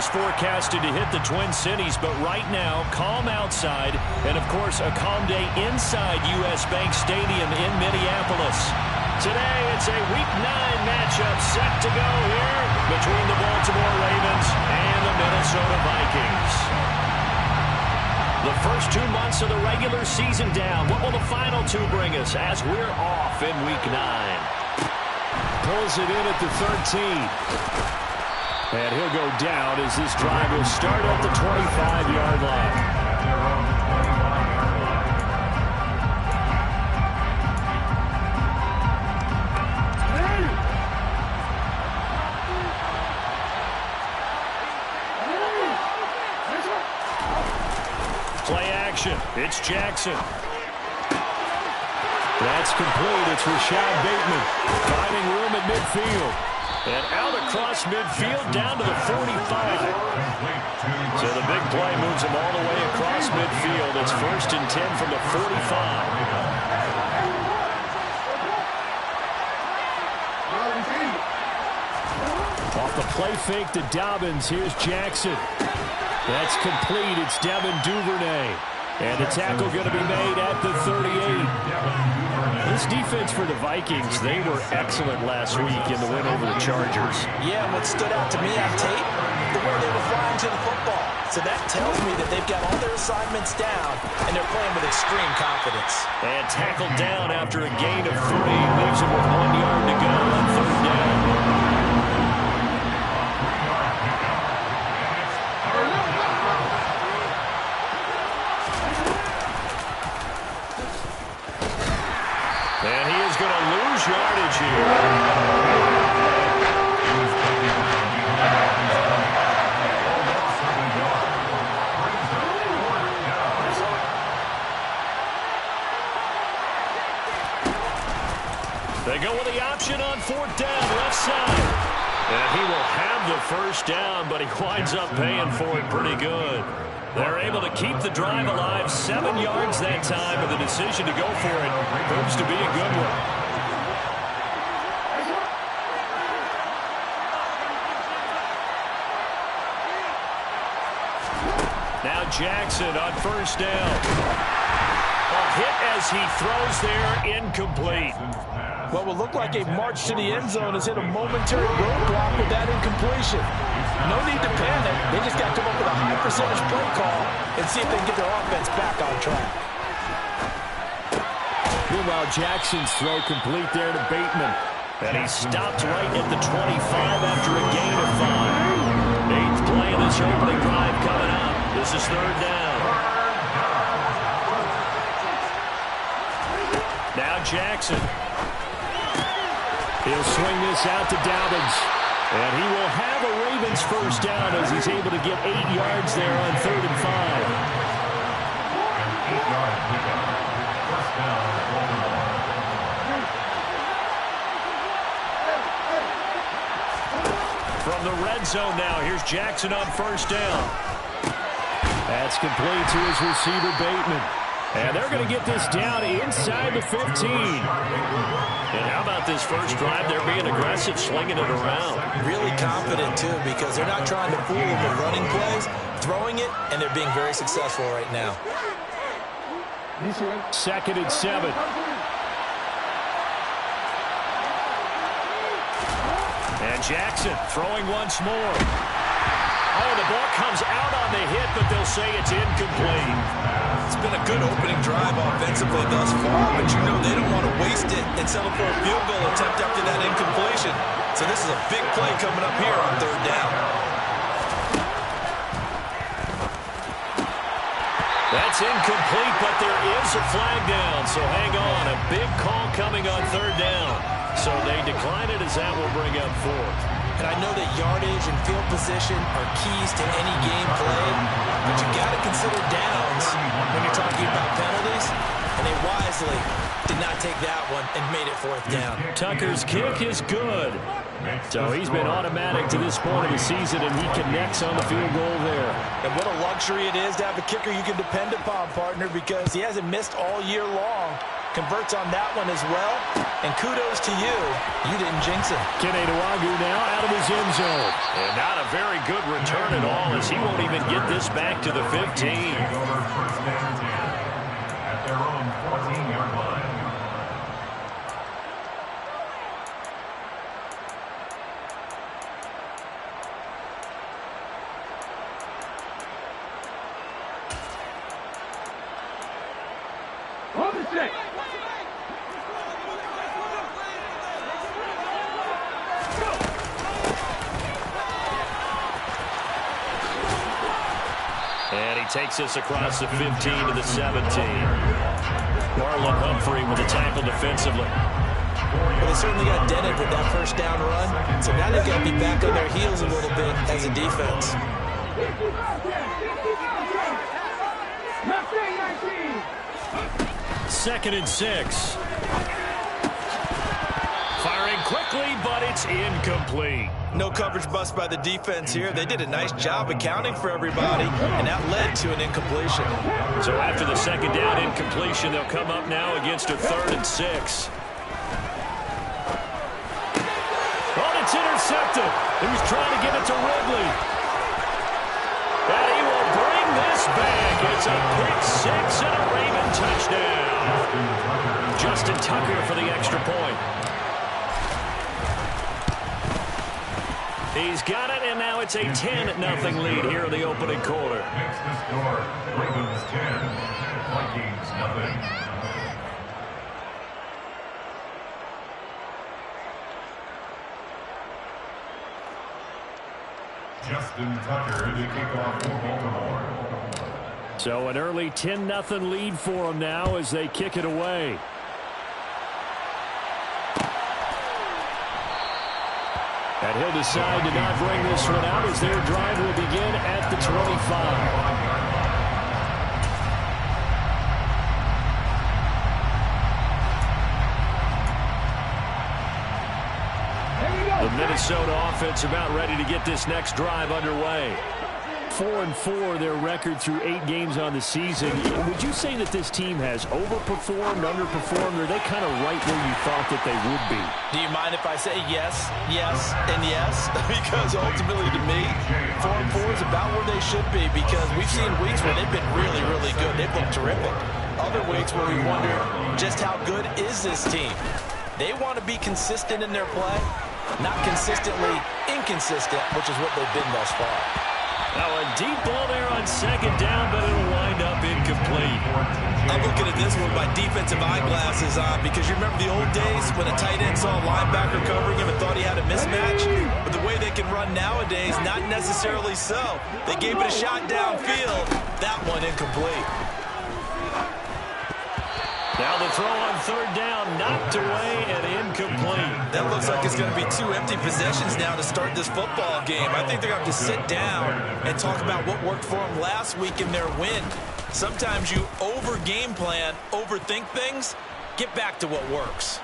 is forecasted to hit the Twin Cities, but right now, calm outside, and of course, a calm day inside U.S. Bank Stadium in Minneapolis. Today, it's a Week 9 matchup set to go here between the Baltimore Ravens and the Minnesota Vikings. The first 2 months of the regular season down. What will the final 2 bring us as we're off in Week 9? Pulls it in at the 13. And he'll go down as this drive will start at the 25-yard line. Play action. It's Jackson. That's complete. It's Rashad Bateman finding room at midfield. And out across midfield down to the 45. So the big play moves him all the way across midfield. It's 1st and 10 from the 45. Off the play fake to Dobbins. Here's Jackson. That's complete. It's Devin Duvernay. And the tackle going to be made at the 38. This defense for the Vikings, they were excellent last week in the win over the Chargers. Yeah, what stood out to me on tape, the way they were flying to the football. So that tells me that they've got all their assignments down, and they're playing with extreme confidence. And tackled down after a gain of 3. Leaves him with 1 yard to go on 3rd down. And he is going to lose yardage here. They go with the option on 4th down, left side. And he will have the 1st down, but he winds up paying for it pretty good. They're able to keep the drive alive, 7 yards that time, and the decision to go for it proves to be a good one. Now Jackson on 1st down. A hit as he throws there, incomplete. What will look like a march to the end zone has hit a momentary roadblock with that incompletion. No need to panic. They just got to come up with a high percentage play call and see if they can get their offense back on track. Meanwhile, Jackson's throw complete there to Bateman. And he stopped right at the 25 after a gain of 5. 8th play of this opening drive coming up. This is 3rd down. Now Jackson. He'll swing this out to Dobbins. And he will have a Ravens 1st down as he's able to get 8 yards there on 3rd and 5. From the red zone now, here's Jackson on 1st down. That's complete to his receiver, Bateman. And they're going to get this down inside the 15. And how about this first drive? They're being aggressive, slinging it around. Really confident, too, because they're not trying to fool them with running plays, throwing it, and they're being very successful right now. 2nd and 7. And Jackson throwing once more. Oh, the ball comes out on the hit, but they'll say it's incomplete. It's been a good opening drive offensively thus far, but you know they don't want to waste it and settle for a field goal attempt after that incompletion. So this is a big play coming up here on 3rd down. That's incomplete, but there is a flag down, so hang on. A big call coming on 3rd down. So they decline it as that will bring up 4th. And I know that yardage and field position are keys to any game play, but you got to consider downs when you're talking about penalties, and they wisely did not take that one and made it 4th down. Tucker's kick is good. So he's been automatic to this point of the season, and he connects on the field goal there. And what a luxury it is to have a kicker you can depend upon, partner, because he hasn't missed all year long. converts on that one as well. And kudos to you. You didn't jinx it. Keneduagu now out of his end zone. And not a very good return at all, as he won't even get this back to the 15. At their own 14-yard line. And he takes us across the 15 to the 17. Marlon Humphrey with the tackle defensively. Well, they certainly got dented with that first down run. So now they've got to be back on their heels a little bit as a defense. Second and 6. Firing quickly, but it's incomplete. No coverage bust by the defense here. They did a nice job accounting for everybody, and that led to an incompletion. So after the second down incompletion, they'll come up now against a 3rd and 6. Oh, it's intercepted. He was trying to give it to Ridley. And he will bring this back. It's a pick 6 and a Raven touchdown. Justin Tucker for the extra point. He's got it, and now it's a 10-0 lead here in the opening quarter. Makes the score. Ravens 10, Vikings nothing. Justin Tucker to kick off for Baltimore. So an early 10-0 lead for them now as they kick it away. And he'll decide to not bring this one out as their drive will begin at the 25. The Minnesota offense about ready to get this next drive underway. 4-4 their record through 8 games on the season. Would you say that this team has overperformed, underperformed, or are they kind of right where you thought that they would be? Do you mind if I say yes, yes, and yes? Because ultimately to me, 4-4 is about where they should be, because we've seen weeks where they've been really, really good. They've looked terrific. Other weeks where we wonder just how good is this team. They want to be consistent in their play, not consistently inconsistent, which is what they've been thus far. Now a deep ball there on second down, but it'll wind up incomplete. I'm looking at this one with my defensive eyeglasses on, because you remember the old days when a tight end saw a linebacker covering him and thought he had a mismatch? But the way they can run nowadays, not necessarily so. They gave it a shot downfield. That one incomplete. Now the throw on third down, knocked away and incomplete. That looks like it's going to be 2 empty possessions now to start this football game. I think they're going to have to sit down and talk about what worked for them last week in their win. Sometimes you over-game plan, overthink things. Get back to what works.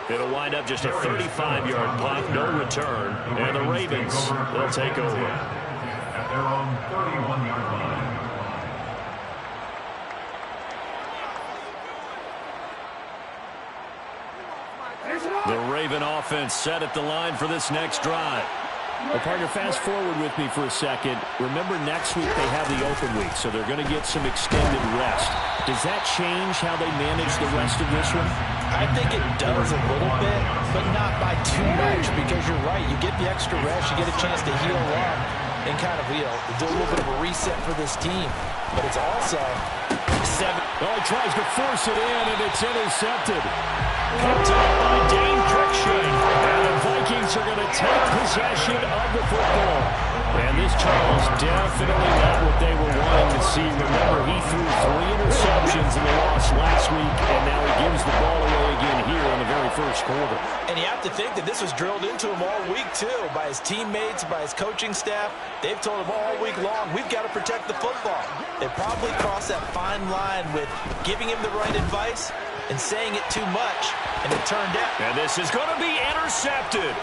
It'll wind up just a 35-yard punt, no return, and the Ravens will take over. At their own 31-yard line. The Raven offense set at the line for this next drive. Well, partner, fast forward with me for a second. Remember, next week they have the open week, so they're going to get some extended rest. Does that change how they manage the rest of this one? I think it does a little bit, but not by too much, because you're right. You get the extra rest. You get a chance to heal up and kind of, do a little bit of a reset for this team. But it's also 7. Oh, he tries to force it in, and it's intercepted. Picked up by Dane Cruikshank. And the Vikings are going to take possession of the football. And this Charles definitely not what they were wanting to see. Remember, he threw 3 interceptions in the loss last week, and now he gives the ball away again here in the very first quarter. And you have to think that this was drilled into him all week, too, by his teammates, by his coaching staff. They've told him all week long, we've got to protect the football. They probably crossed that fine line with giving him the right advice and saying it too much, and it turned out. And this is going to be intercepted.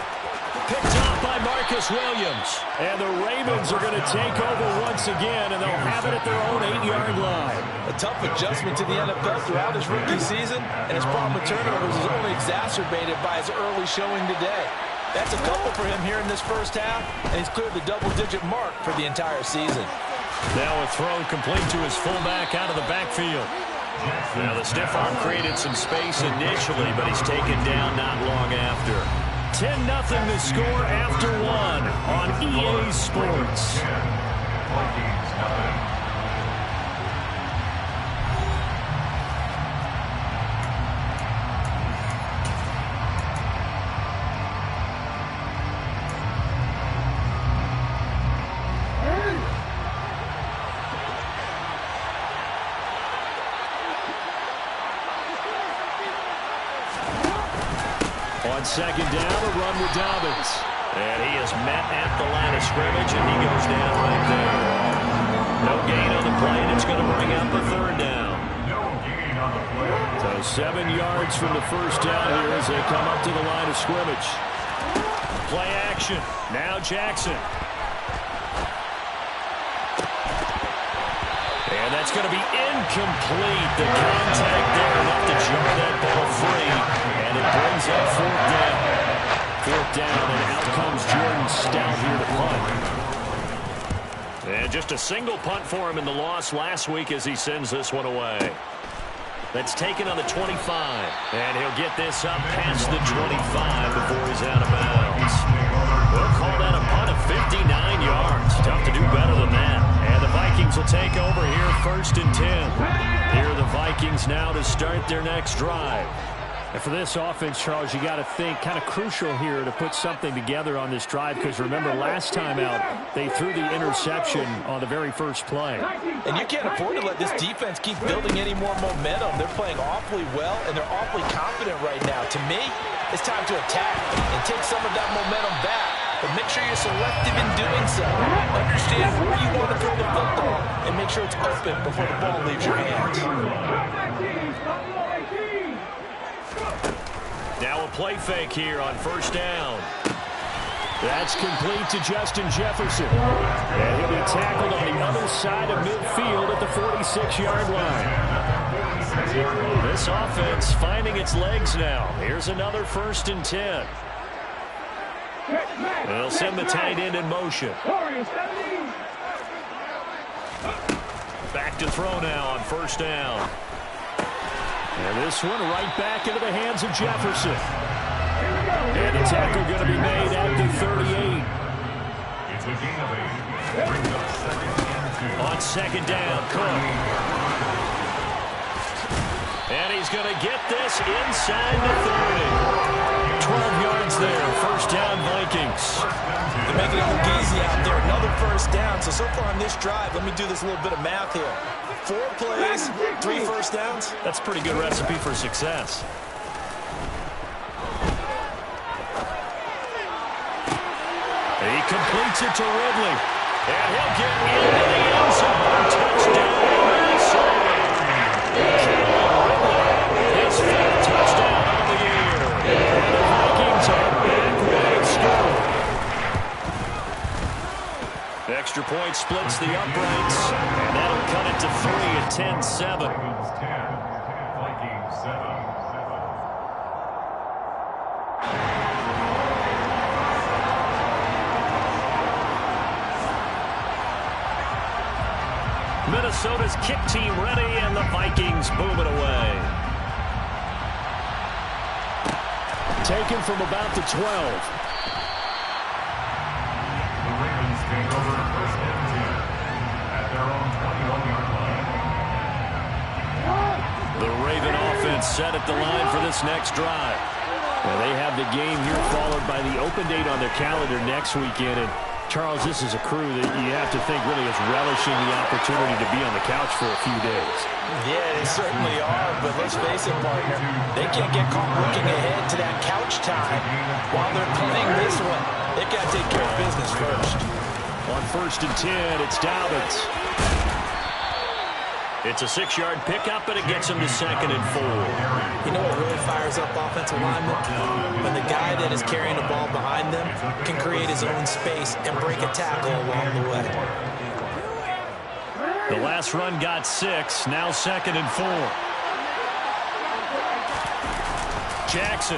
Picked off by Marcus Williams. And the Ravens are going to take over once again, and they'll have it at their own 8-yard line. A tough adjustment to the NFL throughout his rookie season, and his problem with turnovers is only exacerbated by his early showing today. That's a couple for him here in this first half, and he's cleared the double-digit mark for the entire season. Now a throw complete to his fullback out of the backfield. Now the stiff arm created some space initially, but he's taken down not long after. 10-0 the score after one on EA Sports. On second down, a run with Dobbins. And he is met at the line of scrimmage, and he goes down right there. No gain on the play, and it's going to bring up a third down. So 7 yards from the first down here as they come up to the line of scrimmage. Play action. Now Jackson. And that's going to be incomplete. The contact there enough to jar that ball free. And it brings up fourth down. Fourth down, and out comes Jordan Stout here to punt. And just a single punt for him in the loss last week as he sends this one away. That's taken on the 25. And he'll get this up past the 25 before he's out of bounds. We'll call that a punt of 59 yards. Tough to do better than that. And the Vikings will take over here first and 10. Here are the Vikings now to start their next drive. And for this offense, Charles, you got to think kind of crucial here to put something together on this drive, because remember last time out they threw the interception on the very first play. And you can't afford to let this defense keep building any more momentum. They're playing awfully well, and they're awfully confident right now. To me, it's time to attack and take some of that momentum back. But make sure you're selective in doing so. Understand where you want to throw the football and make sure it's open before the ball leaves your hands. Now a play fake here on first down. That's complete to Justin Jefferson. And he'll be tackled on the other side of midfield at the 46-yard line. This offense finding its legs now. Here's another first and 10. They'll send the tight end in motion. Back to throw now on first down. And this one right back into the hands of Jefferson. And the tackle going to be made at the 38. On second down, Cook. And he's going to get this inside the 30. 12 yards there. First down, Vikings. They're making it look easy out there. Another first down. So far on this drive, let me do this little bit of math here. 4 plays, 3 first downs. That's a pretty good recipe for success. He completes it to Ridley. And he'll get into the end zone. Touchdown, Minnesota. His 5th touchdown of the year. And the Vikings are back within score. The extra point splits the uprights, and that'll cut it to 3 at 10-7. Vikings 7. Minnesota's kick team ready, and the Vikings boom it away. Taken from about the 12. The Ravens take over first and 10 at their own 21-yard line. The Raven offense set at the line for this next drive. Well, they have the game here followed by the open date on their calendar next weekend. And Charles, this is a crew that you have to think really is relishing the opportunity to be on the couch for a few days. Yeah, they certainly are, but let's face it, partner, they can't get caught looking ahead to that couch time while they're playing this one. They've got to take care of business first. On first and 10, it's Dobbins. It's a 6-yard pickup, and it gets him to 2nd and 4. You know what really fires up offensive linemen? When the guy that is carrying the ball behind them can create his own space and break a tackle along the way. The last run got 6, now 2nd and 4. Jackson.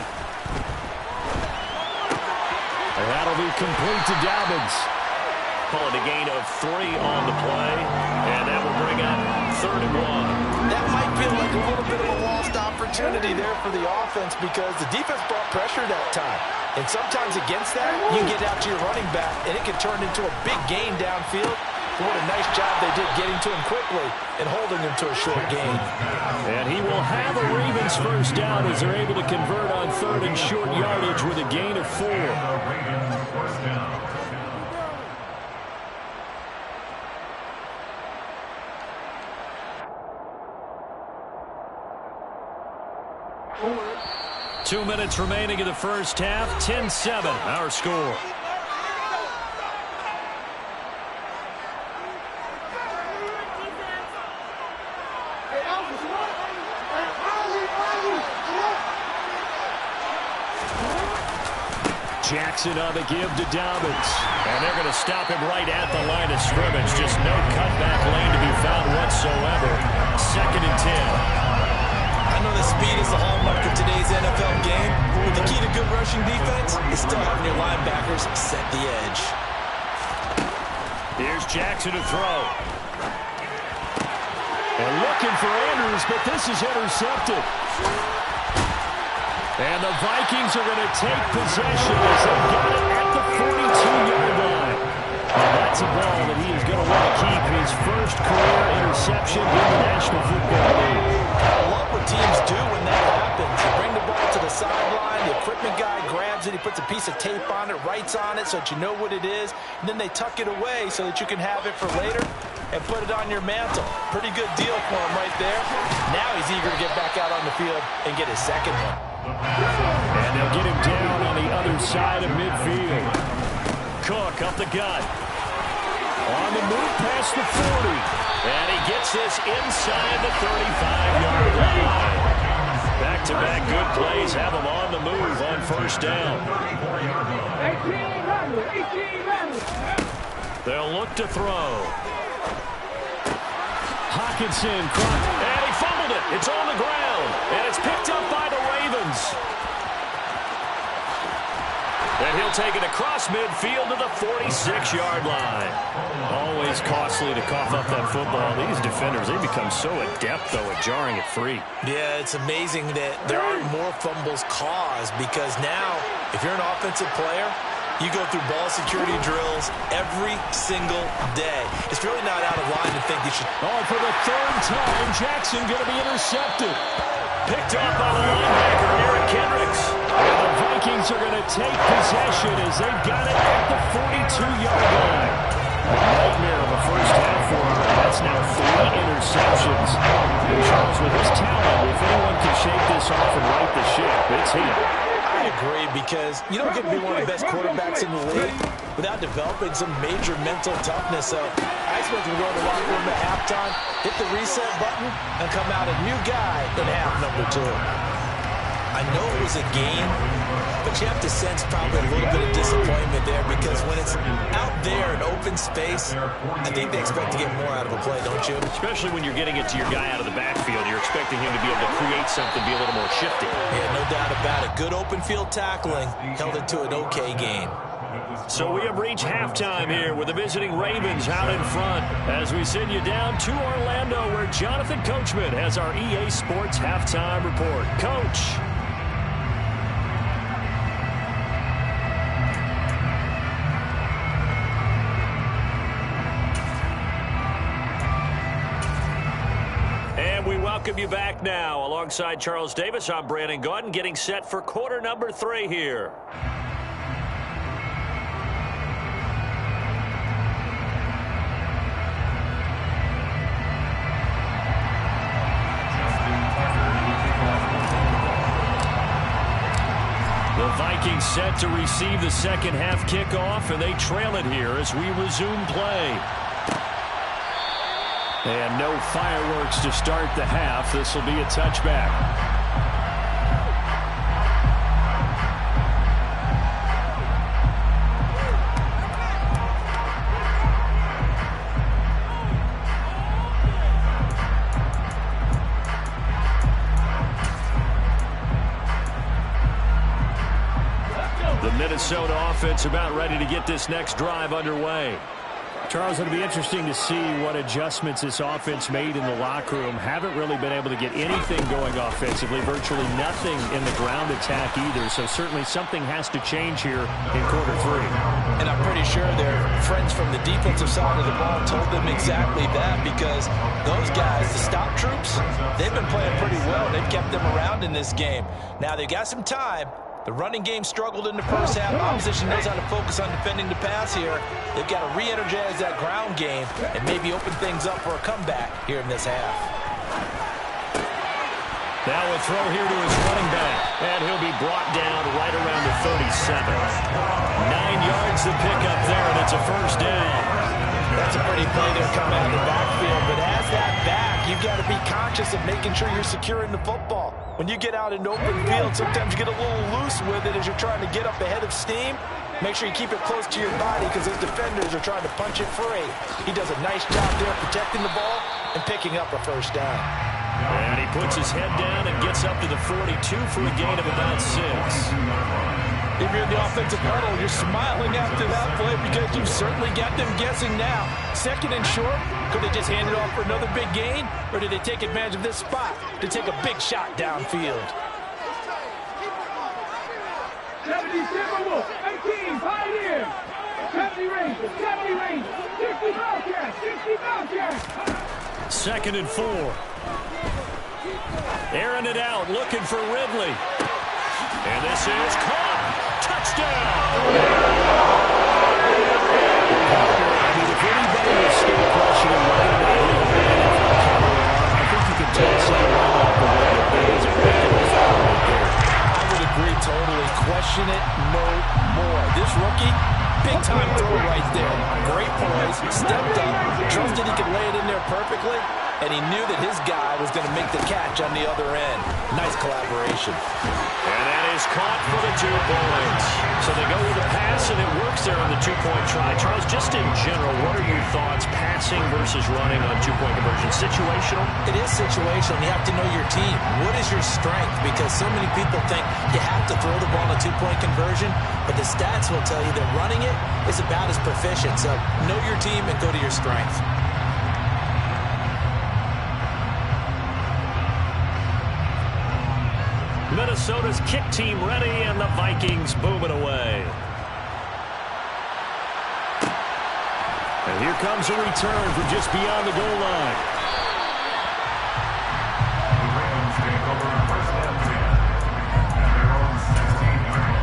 And that'll be complete to Dobbins. Call it a gain of 3 on the play, and that will bring up 3rd and 1. That might feel like a little bit of a lost opportunity there for the offense because the defense brought pressure that time. And sometimes against that, you get out to your running back, and it can turn into a big gain downfield. What a nice job they did getting to him quickly and holding him to a short gain. And he will have a Ravens first down as they're able to convert on 3rd and short yardage with a gain of 4. Ravens first down. 2 minutes remaining in the first half. 10-7, our score. Jackson on the give to Dobbins. And they're going to stop him right at the line of scrimmage. Just no cutback lane to be found whatsoever. 2nd and 10. I know that speed is the hallmark of today's NFL game, but the key to good rushing defense is still having your linebackers set the edge. Here's Jackson to throw. And looking for Andrews, but this is intercepted. And the Vikings are going to take possession as they've got it at the 42-yard line. And that's a ball that he is going to want to keep, his first career interception in the National Football League. I love what teams do when that happens. You bring the ball to the sideline, the equipment guy grabs it, he puts a piece of tape on it, writes on it so that you know what it is, and then they tuck it away so that you can have it for later and put it on your mantle. Pretty good deal for him right there. Now he's eager to get back out on the field and get his second one. And they'll get him down on the other side of midfield. Cook up the gut. On the move past the 40. And he gets this inside the 35-yard line. Back-to-back good plays have him on the move on first down. They'll look to throw. Hawkinson. And he fumbled it. It's on the ground. And it's picked up by the Ravens. And he'll take it across midfield to the 46-yard line. Always costly to cough up that football. These defenders, they become so adept, though, at jarring it free. Yeah, it's amazing that there aren't more fumbles caused because now, if you're an offensive player, you go through ball security drills every single day. It's really not out of line to think you should. Oh, for the 3rd time, Jackson going to be intercepted. Picked up by the linebacker, Eric Kendricks. And the Vikings are going to take possession as they've got it at the 42-yard line. A nightmare of a first half for him. That's now 3 interceptions. And Charles, with his talent, if anyone can shake this off and right the ship, it's him. I agree because you don't get to be one of the best quarterbacks in the league without developing some major mental toughness. So I expect him to go to the locker room at halftime, hit the reset button, and come out a new guy in half number 2. I know it was a game, but you have to sense probably a little bit of disappointment there because when it's out there in open space, I think they expect to get more out of a play, don't you? Especially when you're getting it to your guy out of the backfield. You're expecting him to be able to create something, be a little more shifty. Yeah, no doubt about it. Good open field tackling held it to an okay game. So we have reached halftime here with the visiting Ravens out in front as we send you down to Orlando where Jonathan Coachman has our EA Sports halftime report. Coach. Welcome you back now. Alongside Charles Davis, I'm Brandon Gaudin, getting set for quarter number 3 here. The Vikings set to receive the second half kickoff, and they trail it here as we resume play. And no fireworks to start the half. This will be a touchback. The Minnesota offense about ready to get this next drive underway. Charles, it'll be interesting to see what adjustments this offense made in the locker room. Haven't really been able to get anything going offensively, virtually nothing in the ground attack either. So certainly something has to change here in quarter three. And I'm pretty sure their friends from the defensive side of the ball told them exactly that, because those guys, the stop troops, they've been playing pretty well. They've kept them around in this game. Now they've got some time. The running game struggled in the first half. Opposition knows how to focus on defending the pass here. They've got to re-energize that ground game and maybe open things up for a comeback here in this half. Now a throw here to his running back, and he'll be brought down right around the 37. 9 yards to pick up there, and it's a first down. That's a pretty play there coming out of the backfield, but as that back, you've got to be conscious of making sure you're securing the football. When you get out in open field, sometimes you get a little loose with it as you're trying to get up ahead of steam. Make sure you keep it close to your body, because those defenders are trying to punch it free. He does a nice job there protecting the ball and picking up a first down. And he puts his head down and gets up to the 42 for a gain of about 6. If you're in the offensive huddle, you're smiling after that play, because you've certainly got them guessing now. Second and short, could they just hand it off for another big gain, or did they take advantage of this spot to take a big shot downfield? 70 Timberwolves, 18 Pioneers, 70 Rangers, 70 Rangers, 60 Bobcats, 60 Bobcats. Second and 4. Airing it out, looking for Ridley. And this is caught. Touchdown! I mean, if anybody is still questioning whether or not he I think you can tell something right off the way that it is a ridiculous foul right there. I would agree totally. Question it no more. This rookie, big-time throw right there. Great poise, stepped up, trusted he could lay it in there perfectly, and he knew that his guy was going to make the catch on the other end. Nice collaboration. And that is caught for the 2 points. So they go with a pass, and it works there on the 2-point try. Charles, just in general, what are your thoughts, passing versus running on 2-point conversion? Situational? It is situational. You have to know your team. What is your strength? Because so many people think you have to throw the ball on a 2-point conversion, but the stats will tell you that running it is about as proficient. So know your team and go to your strength. Minnesota's kick team ready, and the Vikings boom it away. And here comes a return from just beyond the goal line. The Ravens take over first and 10 at their own 16-yard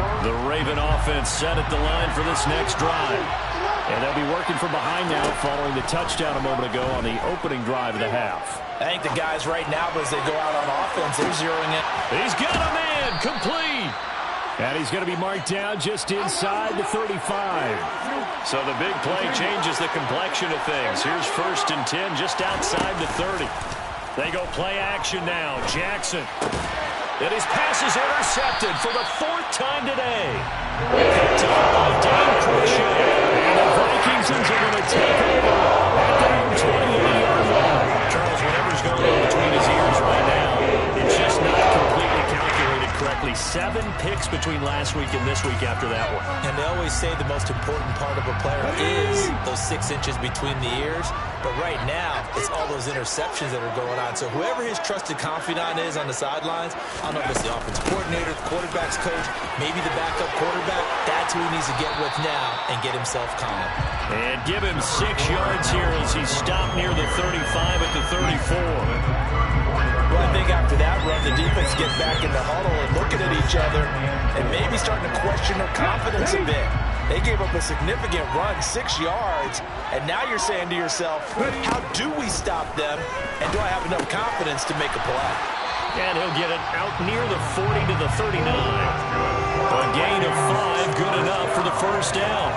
line. The Raven offense set at the line for this next drive. And they'll be working from behind now following the touchdown a moment ago on the opening drive of the half. I think the guys right now, as they go out on offense, they're zeroing it. He's got a man, complete. And he's going to be marked down just inside the 35. So the big play changes the complexion of things. Here's first and 10 just outside the 30. They go play action now. Jackson. And his pass is intercepted for the 4th time today. Picked up by Dan Crochet. And the Vikings are going to take over at their own 28-yard line. Charles, whatever's going on between his ears right now, it's just not completely calculated correctly. 7 picks between last week and this week after that one. And they always say the most important part of a player is those 6 inches between the ears. But right now, it's all those interceptions that are going on. So whoever his trusted confidant is on the sidelines, I don't know if it's the offensive coordinator, the quarterback's coach, maybe the backup quarterback, that's who he needs to get with now and get himself calm. And give him 6 yards here as he stopped near the 35 at the 34. Well, I think after that run, the defense gets back in the huddle and looking at each other and maybe starting to question their confidence a bit. They gave up a significant run, 6 yards, and now you're saying to yourself, how do we stop them, and do I have enough confidence to make a play? And he'll get it out near the 40 to the 39. A gain of 5, good enough for the first down.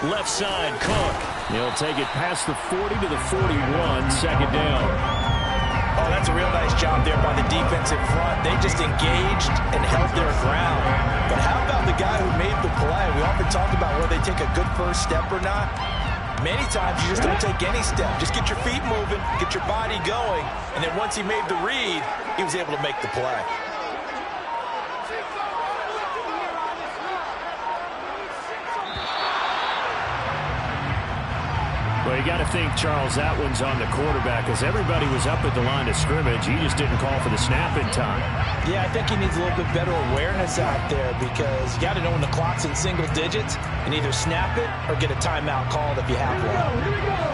Left side, Cook. He'll take it past the 40 to the 41, second down. Oh, that's a real nice job there by the defensive front. They just engaged and held their ground. But how about the guy who made the play? We often talk about whether they take a good first step or not. Many times you just don't take any step. Just get your feet moving, get your body going, and then once he made the read, he was able to make the play. Well, you got to think, Charles, that one's on the quarterback because everybody was up at the line of scrimmage. He just didn't call for the snap in time. Yeah, I think he needs a little bit better awareness out there because you got to know when the clock's in single digits and either snap it or get a timeout called if you have one. Here we go.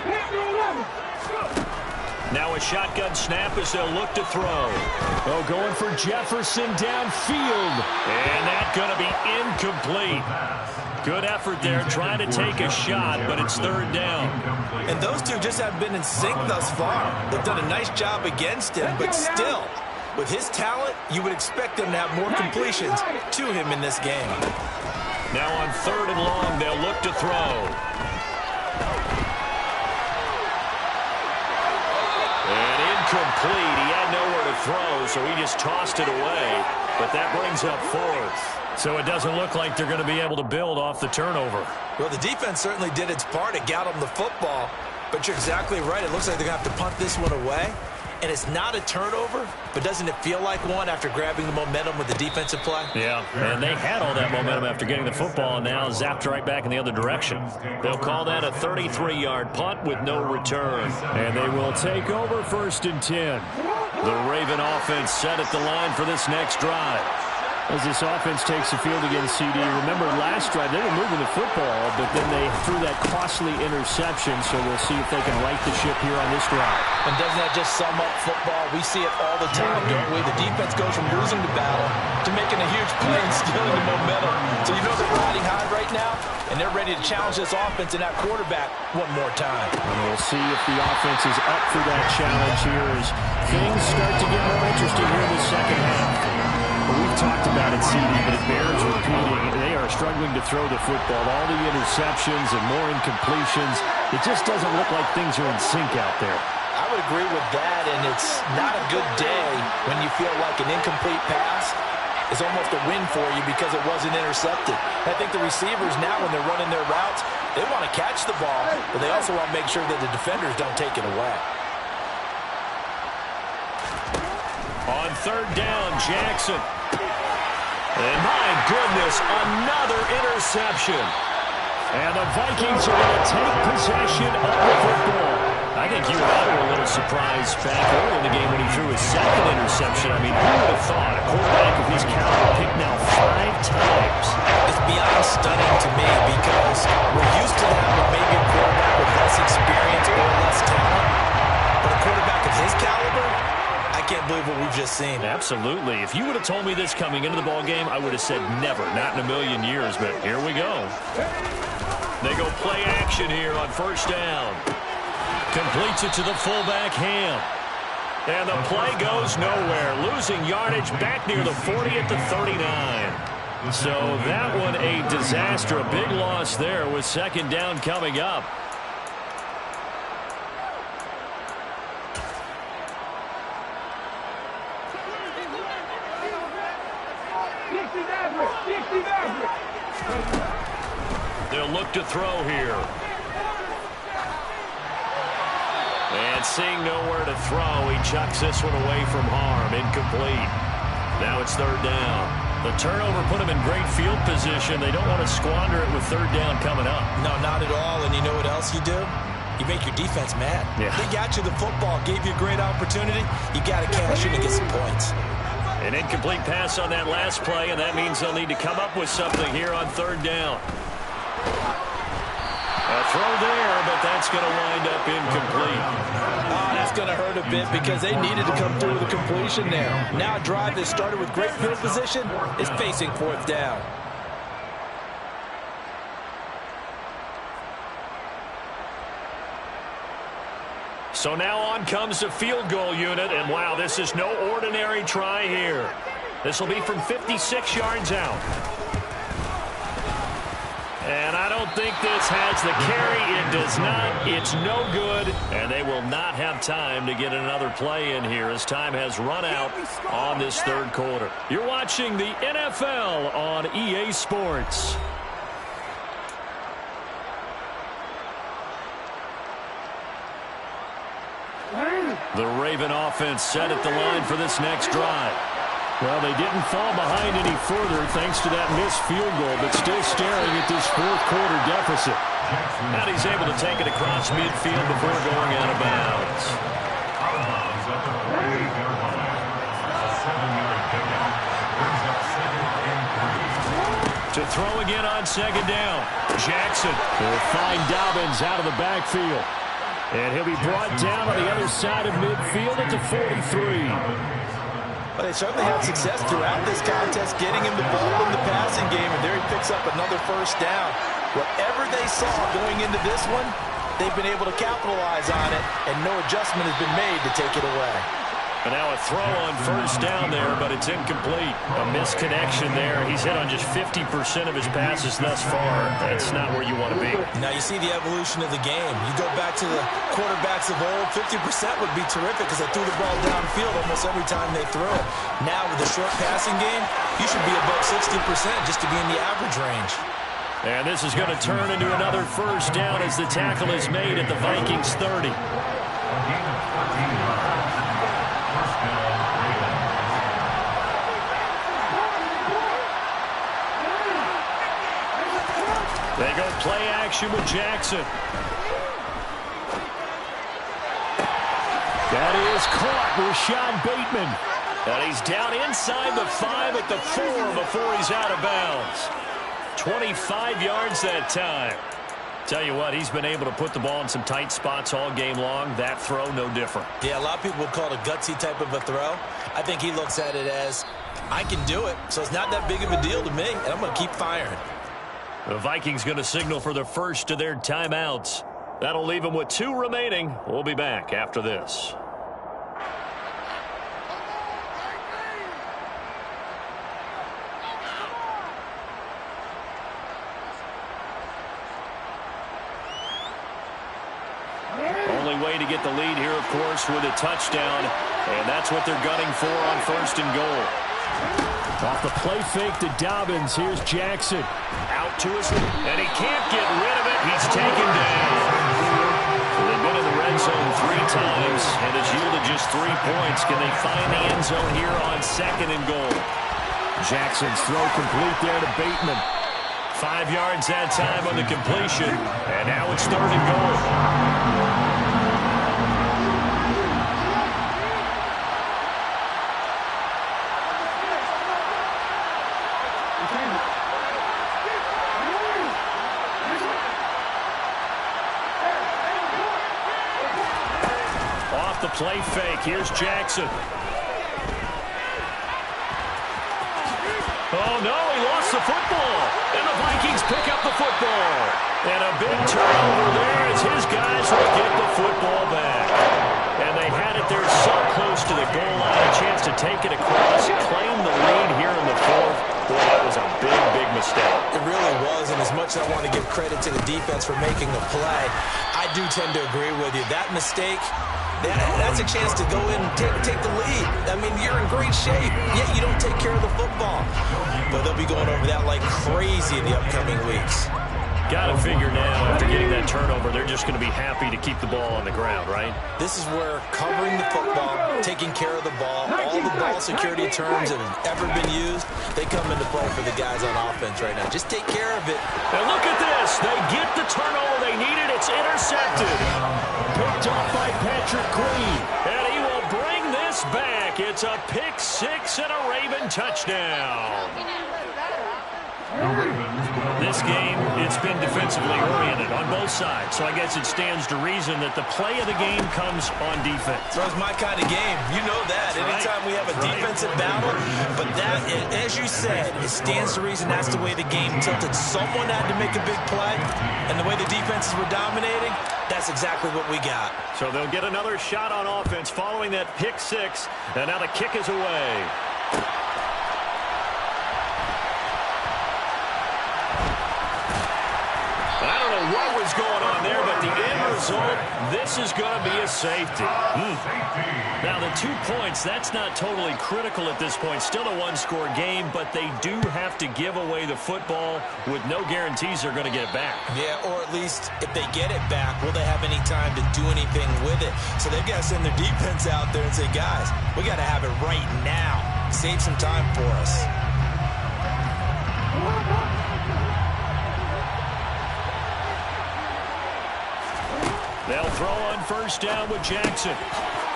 Panther 11. Now a shotgun snap as they'll look to throw. Oh, going for Jefferson downfield. And that's going to be incomplete. Good effort there trying to take a shot, but it's third down. And those two just haven't been in sync thus far. They've done a nice job against him, but still, with his talent, you would expect them to have more completions to him in this game. Now on third and long, they'll look to throw. And incomplete. He had nowhere to throw, so he just tossed it away. But that brings up fourth. So it doesn't look like they're going to be able to build off the turnover. Well, the defense certainly did its part to got them the football. But you're exactly right. It looks like they're going to have to punt this one away. And it's not a turnover, but doesn't it feel like one after grabbing the momentum with the defensive play? Yeah, and they had all that momentum after getting the football, and now zapped right back in the other direction. They'll call that a 33-yard punt with no return. And they will take over 1st and 10. The Raven offense set at the line for this next drive. As this offense takes the field against CD, remember last drive they were moving the football, but then they threw that costly interception, so we'll see if they can right the ship here on this drive. And doesn't that just sum up football? We see it all the time, don't we? The defense goes from losing the battle to making a huge play and stealing the momentum. So you know they're riding high right now, and they're ready to challenge this offense and that quarterback one more time. And we'll see if the offense is up for that challenge here as things start to get more interesting here in the second half. Well, we've talked about it, CD, but it bears repeating. They are struggling to throw the football. All the interceptions and more incompletions. It just doesn't look like things are in sync out there. I would agree with that, and it's not a good day when you feel like an incomplete pass is almost a win for you because it wasn't intercepted. I think the receivers now, when they're running their routes, they want to catch the ball, but they also want to make sure that the defenders don't take it away. On third down, Jackson. And my goodness, another interception. And the Vikings are going to take possession of the football. I think you and I were a little surprised back early in the game when he threw his second interception. I mean, who would have thought a quarterback of his caliber picked now 5 times? It's beyond stunning to me because we're used to that with maybe a quarterback with less experience or less talent. But a quarterback of his caliber, I can't believe what we've just seen. Absolutely. If you would have told me this coming into the ball game, I would have said never, not in a million years. But here we go. They go play action here on first down. Completes it to the fullback, Ham. And the play goes nowhere. Losing yardage back near the 40 at the 39. So that one a disaster. A big loss there with second down coming up. They'll look to throw here. And seeing nowhere to throw, he chucks this one away from harm. Incomplete. Now it's third down. The turnover put him in great field position. They don't want to squander it with third down coming up. No, not at all. And you know what else you do? You make your defense mad. Yeah. They got you the football, gave you a great opportunity. You got to cash in and get some points. An incomplete pass on that last play, and that means they'll need to come up with something here on third down. A throw there, but that's going to wind up incomplete. Oh, that's going to hurt a bit because they needed to come through with a completion there. Now a drive that started with great field position is facing fourth down. So now on comes the field goal unit, and wow, this is no ordinary try here. This will be from 56 yards out. And I don't think this has the carry. It does not. It's no good. And they will not have time to get another play in here as time has run out on this third quarter. You're watching the NFL on EA Sports. The Raven offense set at the line for this next drive. Well, they didn't fall behind any further thanks to that missed field goal, but still staring at this fourth quarter deficit. And he's able to take it across midfield before going out of bounds. To throw again on second down. Jackson will find Dobbins out of the backfield. And he'll be brought down on the other side of midfield at the 43. But they certainly had success throughout this contest, getting him the ball in the passing game, and there he picks up another first down. Whatever they saw going into this one, they've been able to capitalize on it, and no adjustment has been made to take it away. And now a throw on first down there, but it's incomplete. A misconnection there. He's hit on just 50% of his passes thus far. That's not where you want to be. Now you see the evolution of the game. You go back to the quarterbacks of old, 50% would be terrific because they threw the ball downfield almost every time they threw it. Now with the short passing game, you should be above 60% just to be in the average range. And this is going to turn into another first down as the tackle is made at the Vikings 30. They go play action with Jackson. That is caught with Rashad Bateman. And he's down inside the 5 at the 4 before he's out of bounds. 25 yards that time. Tell you what, he's been able to put the ball in some tight spots all game long. That throw, no different. Yeah, a lot of people would call it a gutsy type of a throw. I think he looks at it as, I can do it, so it's not that big of a deal to me, and I'm going to keep firing. The Vikings going to signal for the first of their timeouts. That'll leave them with 2 remaining. We'll be back after this. Only way to get the lead here, of course, with a touchdown. And that's what they're gunning for on first and goal. Off the play fake to Dobbins. Here's Jackson. Out to his, and he can't get rid of it. He's taken down. They've been in the red zone 3 times, and it's yielded just 3 points. Can they find the end zone here on second and goal? Jackson's throw complete there to Bateman. 5 yards that time on the completion, and now it's third and goal. Play fake. Here's Jackson. Oh, no, he lost the football. And the Vikings pick up the football. And a big turnover there as his guys will get the football back. And they had it there so close to the goal line. A chance to take it across, claim the lead here in the fourth. Boy, that was a big, big mistake. It really was, and as much as I want to give credit to the defense for making the play, I do tend to agree with you. That mistake, that's a chance to go in and take the lead. I mean, you're in great shape, yet you don't take care of the football. But they'll be going over that like crazy in the upcoming weeks. Got to figure now, after getting that turnover, they're just going to be happy to keep the ball on the ground, right? This is where covering the football, taking care of the ball, all the ball security terms that have ever been used, they come into play for the guys on offense right now. Just take care of it. And look at this. They get the turnover they needed. It's intercepted. Picked off by Patrick Queen. And he will bring this back. It's a pick 6 and a Raven touchdown. The this game, it's been defensively oriented on both sides. So I guess it stands to reason that the play of the game comes on defense. So it's my kind of game. You know that. Anytime we have a defensive battle, but that, as you said, it stands to reason that's the way the game tilted. Someone had to make a big play, and the way the defenses were dominating, that's exactly what we got. So they'll get another shot on offense following that pick six, and now the kick is away. I don't know what was going on there, but the end result, this is going to be a safety. Now, the 2 points, that's not totally critical at this point. Still a one-score game, but they do have to give away the football with no guarantees they're going to get it back. Yeah, or at least if they get it back, will they have any time to do anything with it? So they've got to send their defense out there and say, guys, we got to have it right now. Save some time for us. They'll throw on first down with Jackson.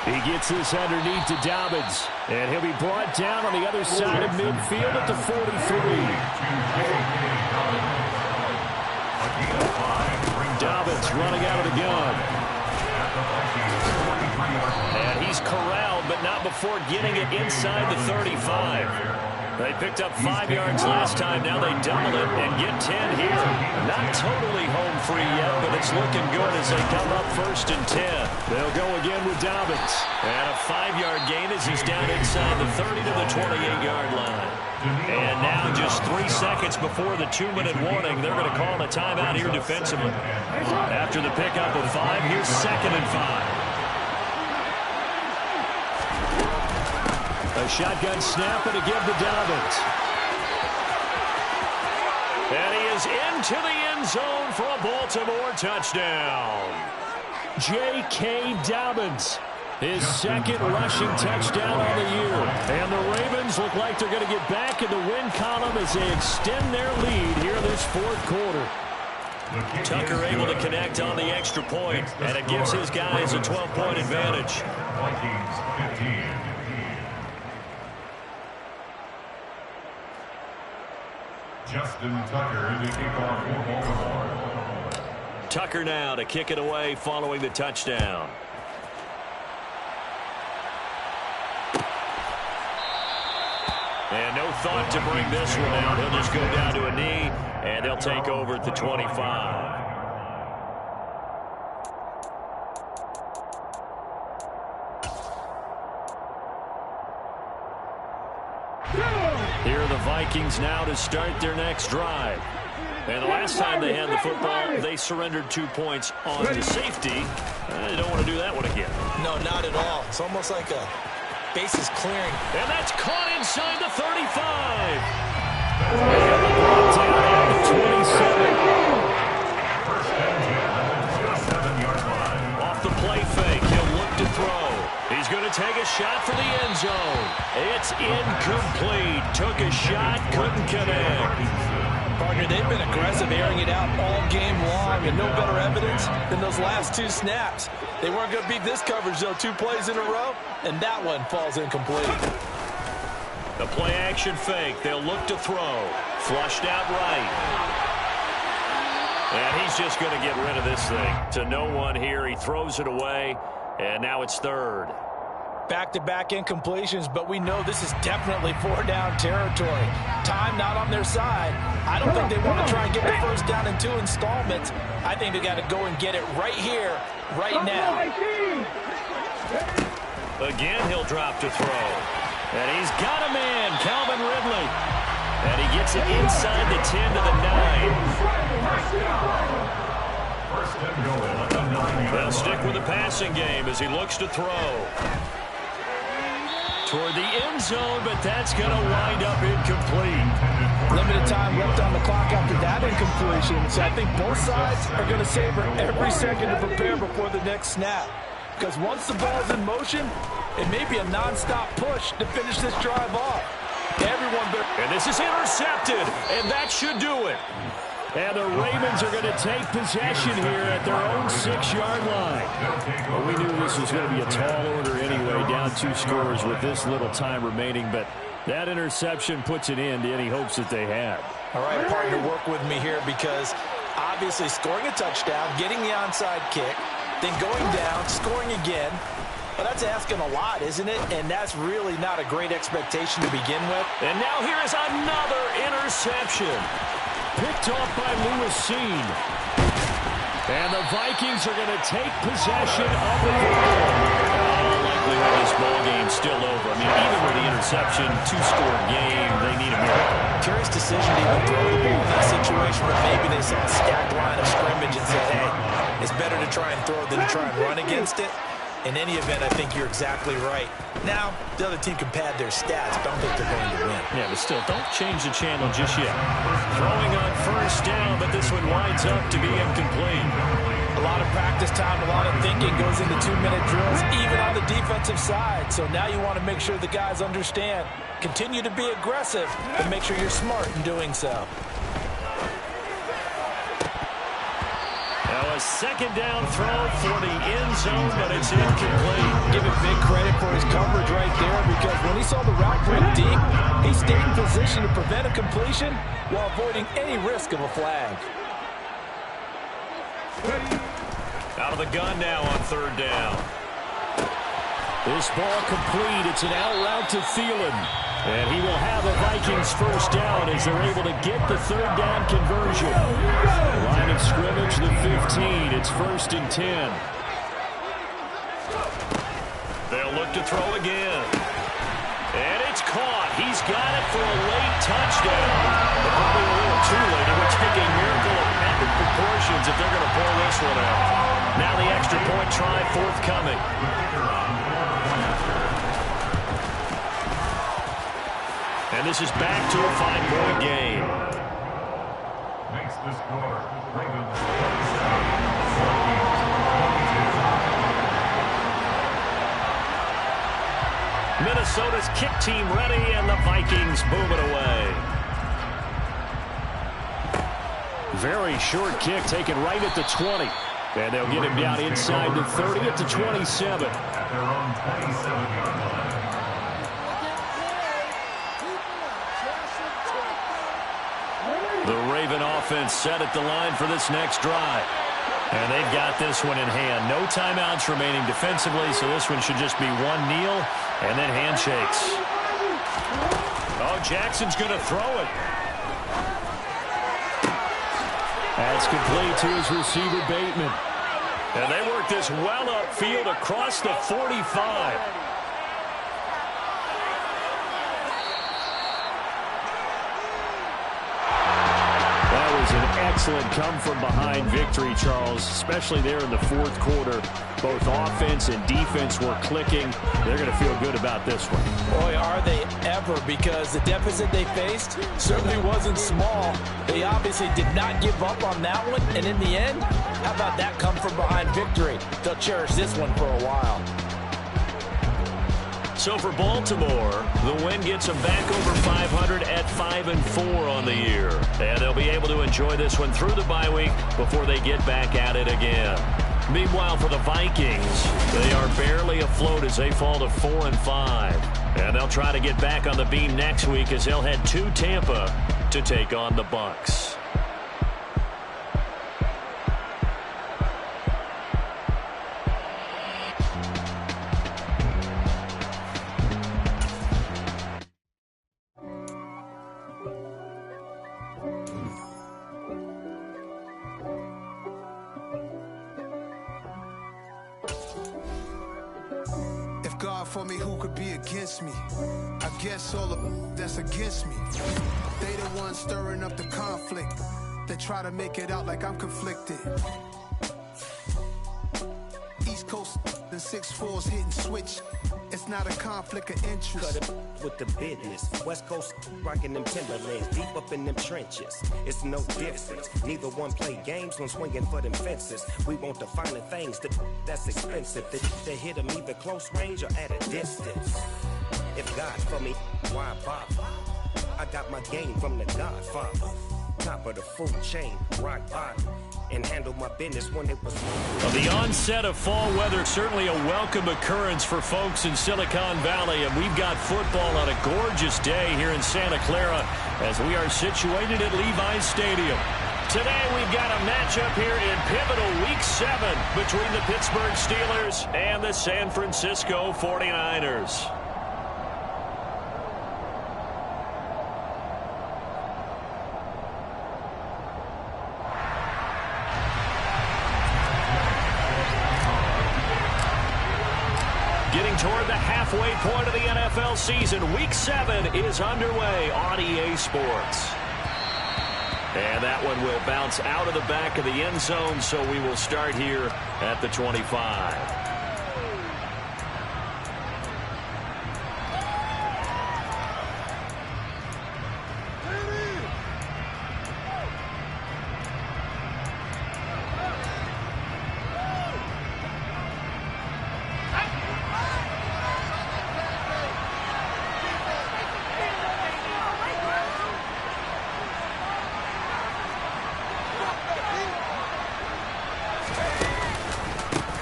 He gets this underneath to Dobbins, and he'll be brought down on the other side of midfield at the 43. Dobbins running out of the gun. And he's corralled, but not before getting it inside the 35. They picked up 5 yards last time. Now they double it and get 10 here. Not totally home free yet, but it's looking good as they come up first and 10. They'll go again with Dobbins. And a 5-yard gain as he's down inside the 30 to the 28-yard line. And now just 3 seconds before the 2-minute warning, they're going to call a timeout here defensively. After the pickup of 5, here's 2nd and 5. A shotgun snap and a give to Dobbins. And he is into the end zone for a Baltimore touchdown. J.K. Dobbins, his 2nd rushing touchdown on the year. And the Ravens look like they're going to get back in the win column as they extend their lead here in this 4th quarter. Tucker able to connect on the extra point, and it gives his guys a 12-point advantage. Vikings 15. Justin Tucker to kick off for Baltimore. Tucker now to kick it away following the touchdown. And no thought to bring this one out. He'll just go down to a knee, and they'll take over at the 25. Here are the Vikings now to start their next drive. And the last time they had the football, they surrendered 2 points on the safety. They don't want to do that one again. No, not at all. It's almost like a bases clearing. And that's caught inside the 35. Off the play fake, he'll look to throw. He's going to take a shot for the end zone. It's incomplete. Took a shot, couldn't connect. Partner, they've been aggressive, airing it out all game long, and no better evidence than those last 2 snaps. They weren't going to beat this coverage, though. 2 plays in a row, and that one falls incomplete. The play action fake. They'll look to throw. Flushed out right. And he's just going to get rid of this thing. To no one here. He throws it away, and now it's 3rd. Back-to-back incompletions, but we know this is definitely 4-down territory. Time not on their side. I don't think they want to try and get the first down in 2 installments. I think they got to go and get it right here, right now. Again, he'll drop to throw. And he's got a man, Calvin Ridley. And he gets it inside the 10 to the 9. They'll stick with the passing game as he looks to throw. Toward the end zone, but that's going to wind up incomplete. Limited time left on the clock after that incompletion. So I think both sides are going to savor every second to prepare before the next snap. Because once the ball's in motion, it may be a non-stop push to finish this drive off. And this is intercepted, and that should do it. And the Ravens are going to take possession here at their own 6-yard line. Well, we knew this was going to be a tall order anyway, down 2 scores with this little time remaining, but that interception puts an end to any hopes that they had. All right, partner, work with me here because obviously scoring a touchdown, getting the onside kick, then going down, scoring again. Well, that's asking a lot, isn't it? And that's really not a great expectation to begin with. And now here is another interception. Picked off by Lewisine. And the Vikings are going to take possession of the ball. All likelihood this ball game's still over. I mean, even with the interception, two-score game, they need a miracle. Curious decision to even throw the ball in that situation, but maybe they saw a stacked line of scrimmage and said, hey, it's better to try and throw than to try and run against it. In any event, I think you're exactly right. Now, the other team can pad their stats, but I don't think they're going to win. Yeah, but still, don't change the channel just yet. Throwing on first down, but this one winds up to be incomplete. A lot of practice time, a lot of thinking goes into 2-minute drills, even on the defensive side. So now you want to make sure the guys understand. Continue to be aggressive, but make sure you're smart in doing so. Now a second down throw for the end zone, but it's incomplete. Give him big credit for his coverage right there because when he saw the route break deep, he stayed in position to prevent a completion while avoiding any risk of a flag. Out of the gun now on third down. This ball complete. It's an out route to Thielen. And he will have a Vikings first down as they're able to get the third down conversion. Line of scrimmage, the 15. It's 1st and 10. They'll look to throw again. And it's caught. He's got it for a late touchdown. But probably a little too late. It would take a miracle of epic proportions if they're going to pull this one out. Now the extra point try forthcoming. And this is back to a 5-point game. Makes the score. Ravens 27. Minnesota's kick team ready, and the Vikings move it away. Very short kick taken right at the 20. And they'll get him down inside the 30 at the 27. At their own 27-yard line. The Raven offense set at the line for this next drive. And they've got this one in hand. No timeouts remaining defensively, so this one should just be one kneel and then handshakes. Oh, Jackson's going to throw it. That's complete to his receiver, Bateman. And they work this well upfield across the 45. Excellent come-from-behind victory, Charles, especially there in the fourth quarter. Both offense and defense were clicking. They're going to feel good about this one. Boy, are they ever, because the deficit they faced certainly wasn't small. They obviously did not give up on that one, and in the end, how about that come-from-behind victory? They'll cherish this one for a while. So for Baltimore, the win gets them back over 500 at 5-4 on the year. And they'll be able to enjoy this one through the bye week before they get back at it again. Meanwhile, for the Vikings, they are barely afloat as they fall to 4-5. And they'll try to get back on the beam next week as they'll head to Tampa to take on the Bucs. For me, who could be against me? I guess all of that's against me. They the ones stirring up the conflict. They try to make it out like I'm conflicted. East Coast and 6'4s hitting switch. It's not a conflict of interest. Cut it with the business. West Coast rocking them Timberlands, deep up in them trenches. It's no difference. Neither one play games when swinging for them fences. We want the finer things that's expensive. They hit them either close range or at a distance. If God for me, why bother? I got my game from the Godfather. top of the food chain, rock bottom, and handle my business when it was. Well, the onset of fall weather, certainly a welcome occurrence for folks in Silicon Valley, and we've got football on a gorgeous day here in Santa Clara as we are situated at Levi's Stadium. Today we've got a matchup here in pivotal Week 7 between the Pittsburgh Steelers and the San Francisco 49ers. Getting toward the halfway point of the NFL season, Week 7 is underway on EA Sports. And that one will bounce out of the back of the end zone, so we will start here at the 25.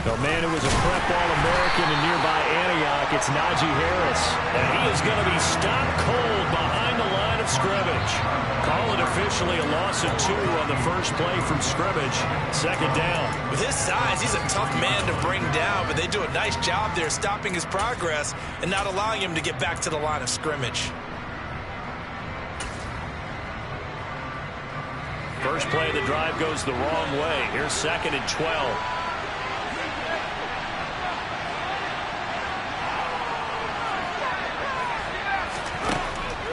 The man who was a prep All-American in nearby Antioch, it's Najee Harris. And he is going to be stopped cold behind the line of scrimmage. Call it officially a loss of 2 on the first play from scrimmage. Second down. With his size, he's a tough man to bring down, but they do a nice job there stopping his progress and not allowing him to get back to the line of scrimmage. First play of the drive goes the wrong way. Here's 2nd and 12.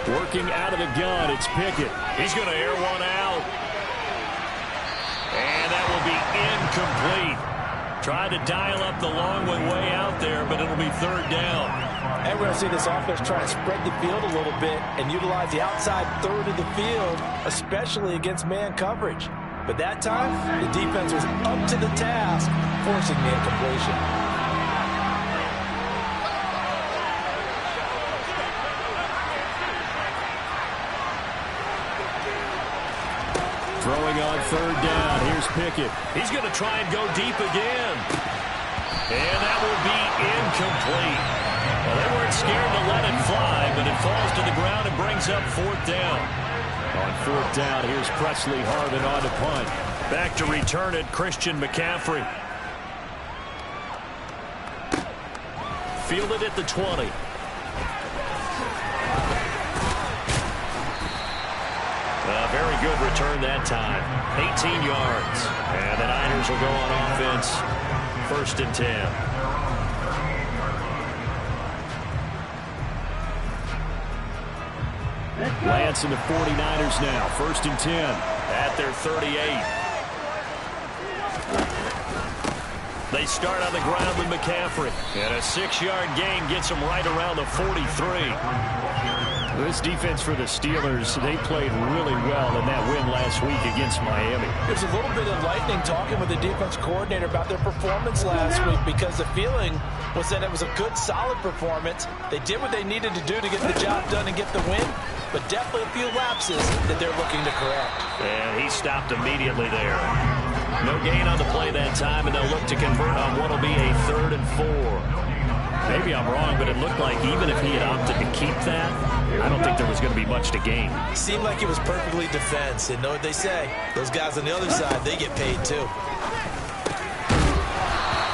Working out of the gun, it's Pickett. He's going to air one out. And that will be incomplete. Tried to dial up the long one way out there, but it'll be 3rd down. And we're going to see this offense try to spread the field a little bit and utilize the outside third of the field, especially against man coverage. But that time, the defense was up to the task, forcing the incompletion. Throwing on 3rd down. Here's Pickett. He's going to try and go deep again. And that will be incomplete. Well, they weren't scared to let it fly, but it falls to the ground and brings up 4th down. On 4th down, here's Presley Harvin on to punt. Back to return it, Christian McCaffrey. Fielded at the 20. Very good return that time. 18 yards. And the Niners will go on offense. 1st and 10. Lance and the 49ers now. 1st and 10 at their 38. They start on the ground with McCaffrey. And a 6-yard gain gets them right around the 43. This defense for the Steelers, they played really well in that win last week against Miami. There's a little bit enlightening talking with the defense coordinator about their performance last week, because the feeling was that it was a good, solid performance. They did what they needed to do to get the job done and get the win, but definitely a few lapses that they're looking to correct. And he stopped immediately there. No gain on the play that time, and they'll look to convert on what will be a 3rd and 4. Maybe I'm wrong, but it looked like even if he had opted to keep that, I don't think there was going to be much to gain. Seemed like it was perfectly defense. And know what they say? Those guys on the other side, they get paid too.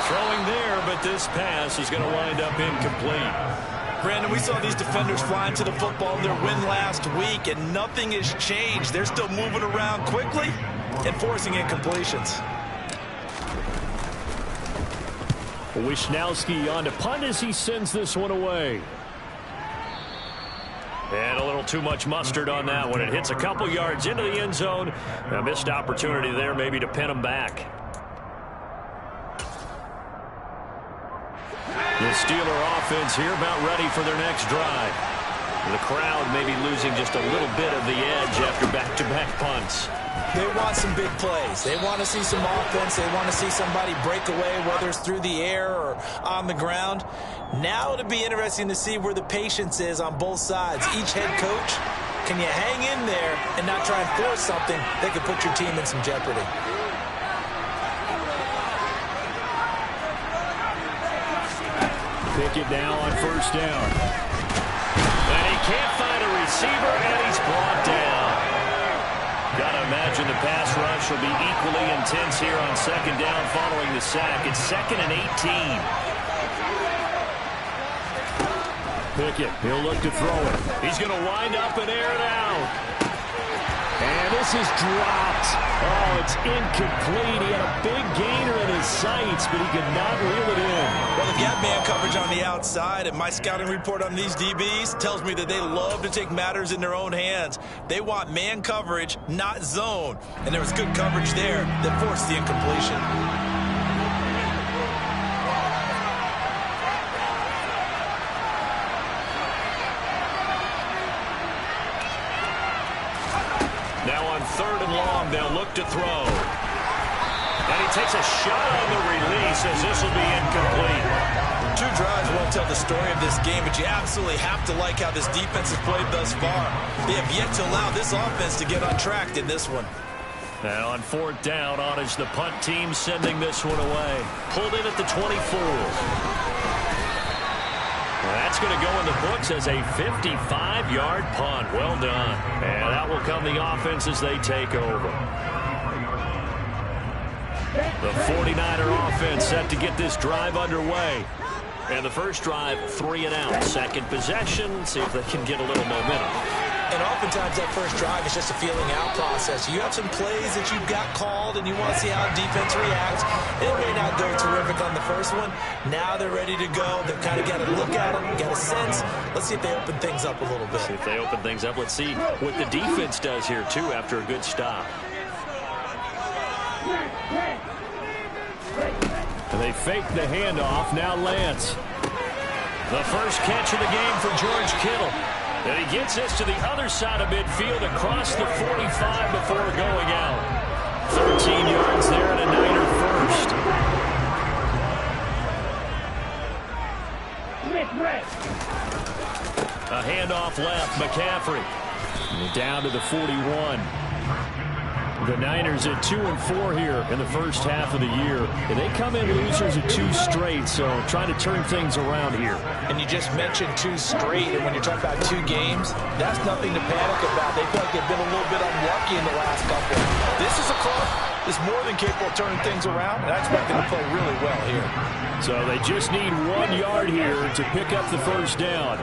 Throwing there, but this pass is going to wind up incomplete. Brandon, we saw these defenders flying to the football in their win last week, and nothing has changed. They're still moving around quickly and forcing incompletions. Wisnowski on to punt as he sends this one away. And a little too much mustard on that one. It hits a couple yards into the end zone. A missed opportunity there maybe to pin him back. The Steeler offense here about ready for their next drive. The crowd maybe losing just a little bit of the edge after back-to-back punts. They want some big plays. They want to see some offense. They want to see somebody break away, whether it's through the air or on the ground. Now it'll be interesting to see where the patience is on both sides. Each head coach Can you hang in there and not try and force something that could put your team in some jeopardy? Pick it now on first down. And he can't find a receiver, and he's brought down. Got to imagine the pass rush will be equally intense here on second down following the sack. It's 2nd and 18. Pickett, he'll look to throw it. He's going to wind up and air it out. And this is dropped. Oh, it's incomplete. He had a big gainer in his sights, but he could not reel it in. Well, if you have man coverage on the outside, and my scouting report on these DBs tells me that they love to take matters in their own hands. They want man coverage, not zone. And there was good coverage there that forced the incompletion. Now on 3rd and long, they'll look to throw. And he takes a shot on the release as this will be incomplete. 2 drives won't tell the story of this game, but you absolutely have to like how this defense has played thus far. They have yet to allow this offense to get on track in this one. Now on 4th down, on is the punt team sending this one away. Pulled in at the 24. That's going to go in the books as a 55-yard punt. Well done. And that will come the offense as they take over. The 49er offense set to get this drive underway. And the first drive, 3 and out. Second possession, see if they can get a little momentum. And oftentimes that first drive is just a feeling out process. You have some plays that you've got called and you want to see how defense reacts. It may not go terrific on the first one. Now they're ready to go. They've kind of got to look at it, got a sense. Let's see if they open things up a little bit. See if they open things up. Let's see what the defense does here, too, after a good stop. They fake the handoff. Now Lance. The first catch of the game for George Kittle. And he gets this to the other side of midfield across the 45 before going out. 13 yards there and a Niner first. A handoff left, McCaffrey. Down to the 41. The Niners at 2-4 here in the first half of the year. And they come in losers at 2 straight, so trying to turn things around here. And you just mentioned 2 straight, and when you're talking about 2 games, that's nothing to panic about. They feel like they've been a little bit unlucky in the last couple. This is a club that's more than capable of turning things around, and I expect them to play really well here. So they just need 1 yard here to pick up the first down.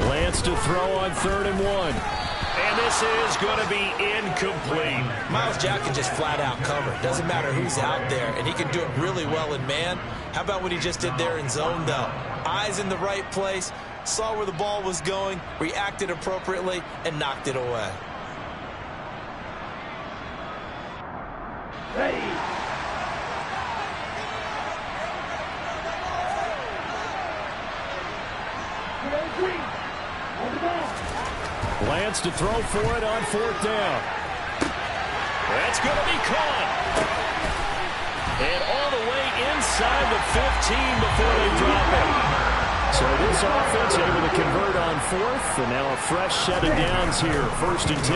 Lance to throw on 3rd and 1. And this is going to be incomplete. Myles Jack can just flat out cover. Doesn't matter who's out there, and he can do it really well in man. How about what he just did there in zone, though? Eyes in the right place, saw where the ball was going, reacted appropriately, and knocked it away. Lance to throw for it on 4th down. That's going to be caught. And all the way inside the 15 before they drop it. So this offense able to convert on 4th, and now a fresh set of downs here, 1st and 10.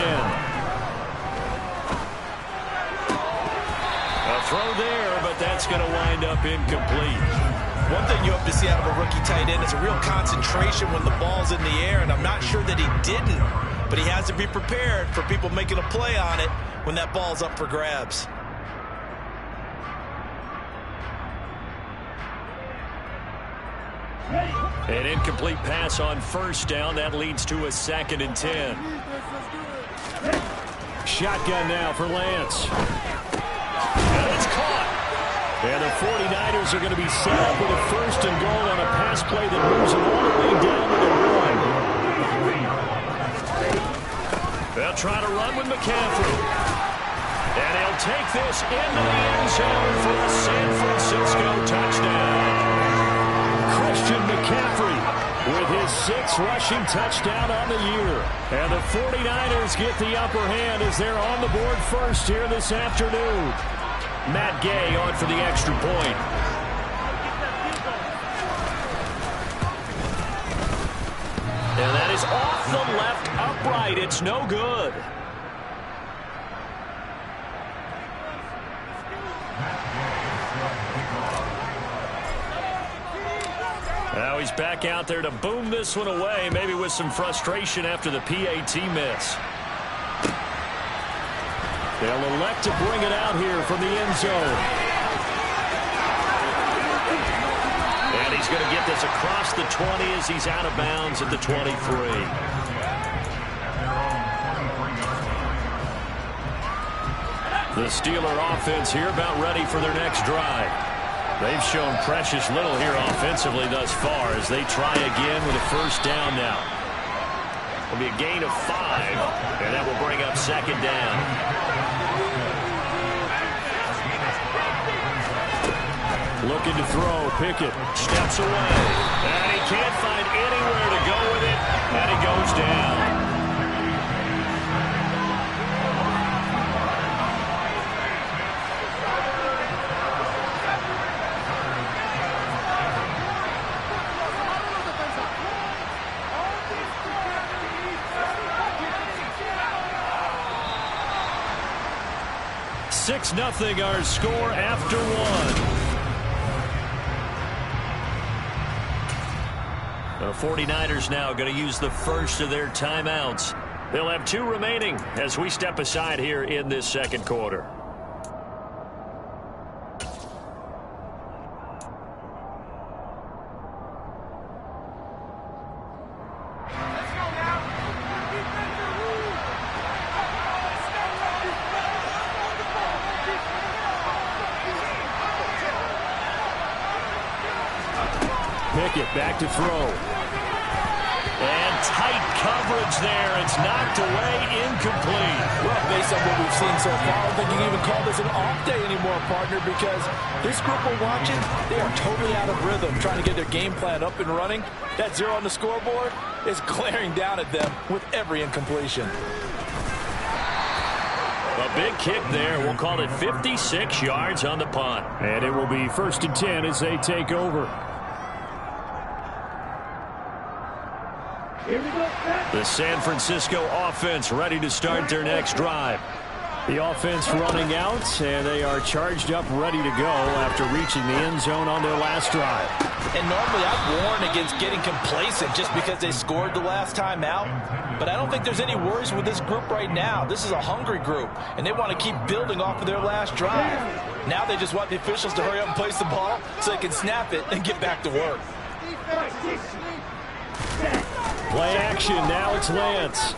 A throw there, but that's going to wind up incomplete. One thing you hope to see out of a rookie tight end is a real concentration when the ball's in the air, and I'm not sure that he didn't, but he has to be prepared for people making a play on it when that ball's up for grabs. An incomplete pass on 1st down. That leads to a 2nd and 10. Shotgun now for Lance. And it's caught. And the 49ers are going to be set up with a 1st and goal on a pass play that moves them all the way down to the 1. They'll try to run with McCaffrey. And he'll take this into the end zone for a San Francisco touchdown. Christian McCaffrey with his 6th rushing touchdown on the year. And the 49ers get the upper hand as they're on the board first here this afternoon. Matt Gay on for the extra point. And that is off the left upright. It's no good. Now he's back out there to boom this one away, maybe with some frustration after the PAT miss. They'll elect to bring it out here from the end zone. And he's going to get this across the 20 as he's out of bounds at the 23. The Steeler offense here about ready for their next drive. They've shown precious little here offensively thus far as they try again with a first down now. It'll be a gain of 5, and that will bring up second down. Looking to throw. Pickett steps away. And he can't find anywhere to go with it. And he goes down. Six nothing our score after one. The 49ers now going to use the first of their timeouts. They'll have 2 remaining as we step aside here in this second quarter. Pickett back to throw. And tight coverage there. It's knocked away, incomplete. Well, based on what we've seen so far, I don't think you can even call this an off day anymore, partner, because this group we're watching, they are totally out of rhythm, trying to get their game plan up and running. That 0 on the scoreboard is glaring down at them with every incompletion. A big kick there. We'll call it 56 yards on the punt. And it will be 1st and 10 as they take over. The San Francisco offense ready to start their next drive. The offense running out, and they are charged up, ready to go after reaching the end zone on their last drive. And normally I'd warn against getting complacent just because they scored the last time out. But I don't think there's any worries with this group right now. This is a hungry group, and they want to keep building off of their last drive. Now they just want the officials to hurry up and place the ball so they can snap it and get back to work. Play action. Now it's Lance.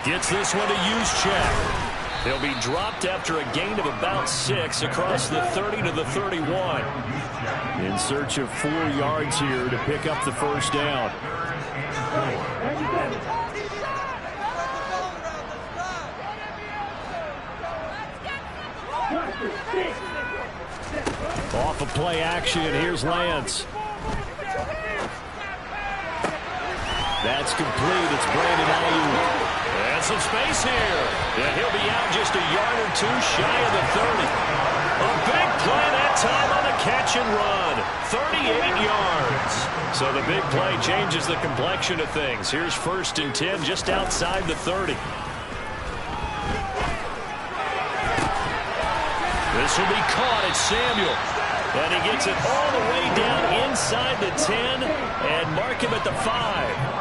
Gets this one to Juszczyk. He'll be dropped after a gain of about 6 across the 30 to the 31. In search of 4 yards here to pick up the first down. Off of play action. Here's Lance. That's complete. It's Brandon Ayuk. And some space here. And he'll be out just a yard or 2 shy of the 30. A big play that time on the catch and run. 38 yards. So the big play changes the complexion of things. Here's 1st and 10 just outside the 30. This will be caught. It's Samuel. And he gets it all the way down inside the 10 and mark him at the 5.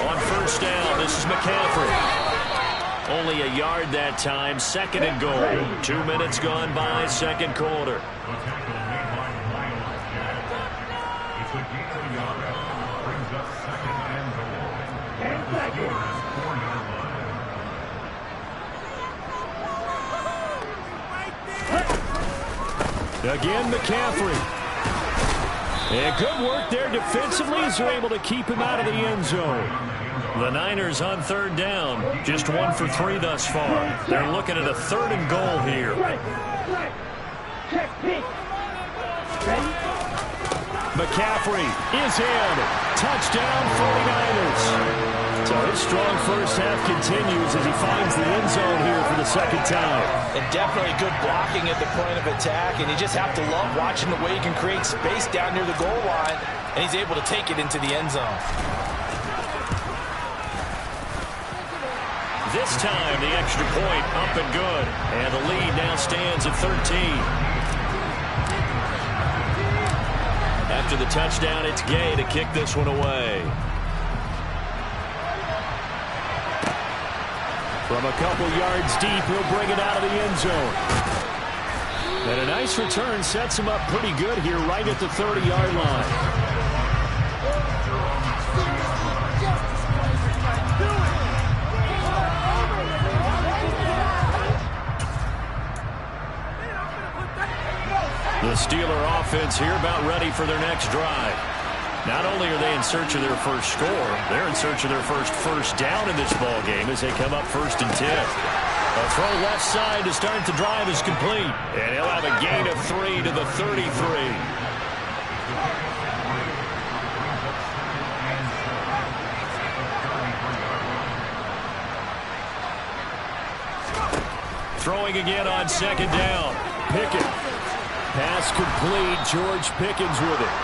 On first down, this is McCaffrey. Only a yard that time, 2nd and goal. 2 minutes gone by, second quarter. Again, McCaffrey. And good work there defensively as they're able to keep him out of the end zone. The Niners on 3rd down. Just 1 for 3 thus far. They're looking at a 3rd and goal here. McCaffrey is in. Touchdown 49ers. So So his strong first half continues as he finds the end zone here for the second time. And definitely good blocking at the point of attack, and you just have to love watching the way he can create space down near the goal line, and he's able to take it into the end zone. This time, the extra point up and good. And the lead now stands at 13. After the touchdown, it's Gay to kick this one away. From a couple yards deep, he'll bring it out of the end zone. And a nice return sets him up pretty good here right at the 30-yard line. The Steeler offense here about ready for their next drive. Not only are they in search of their first score, they're in search of their first down in this ball game as they come up 1st and 10. A throw left side to start the drive is complete. And he'll have a gain of 3 to the 33. Throwing again on 2nd down. Pickett. Pass complete. George Pickens with it.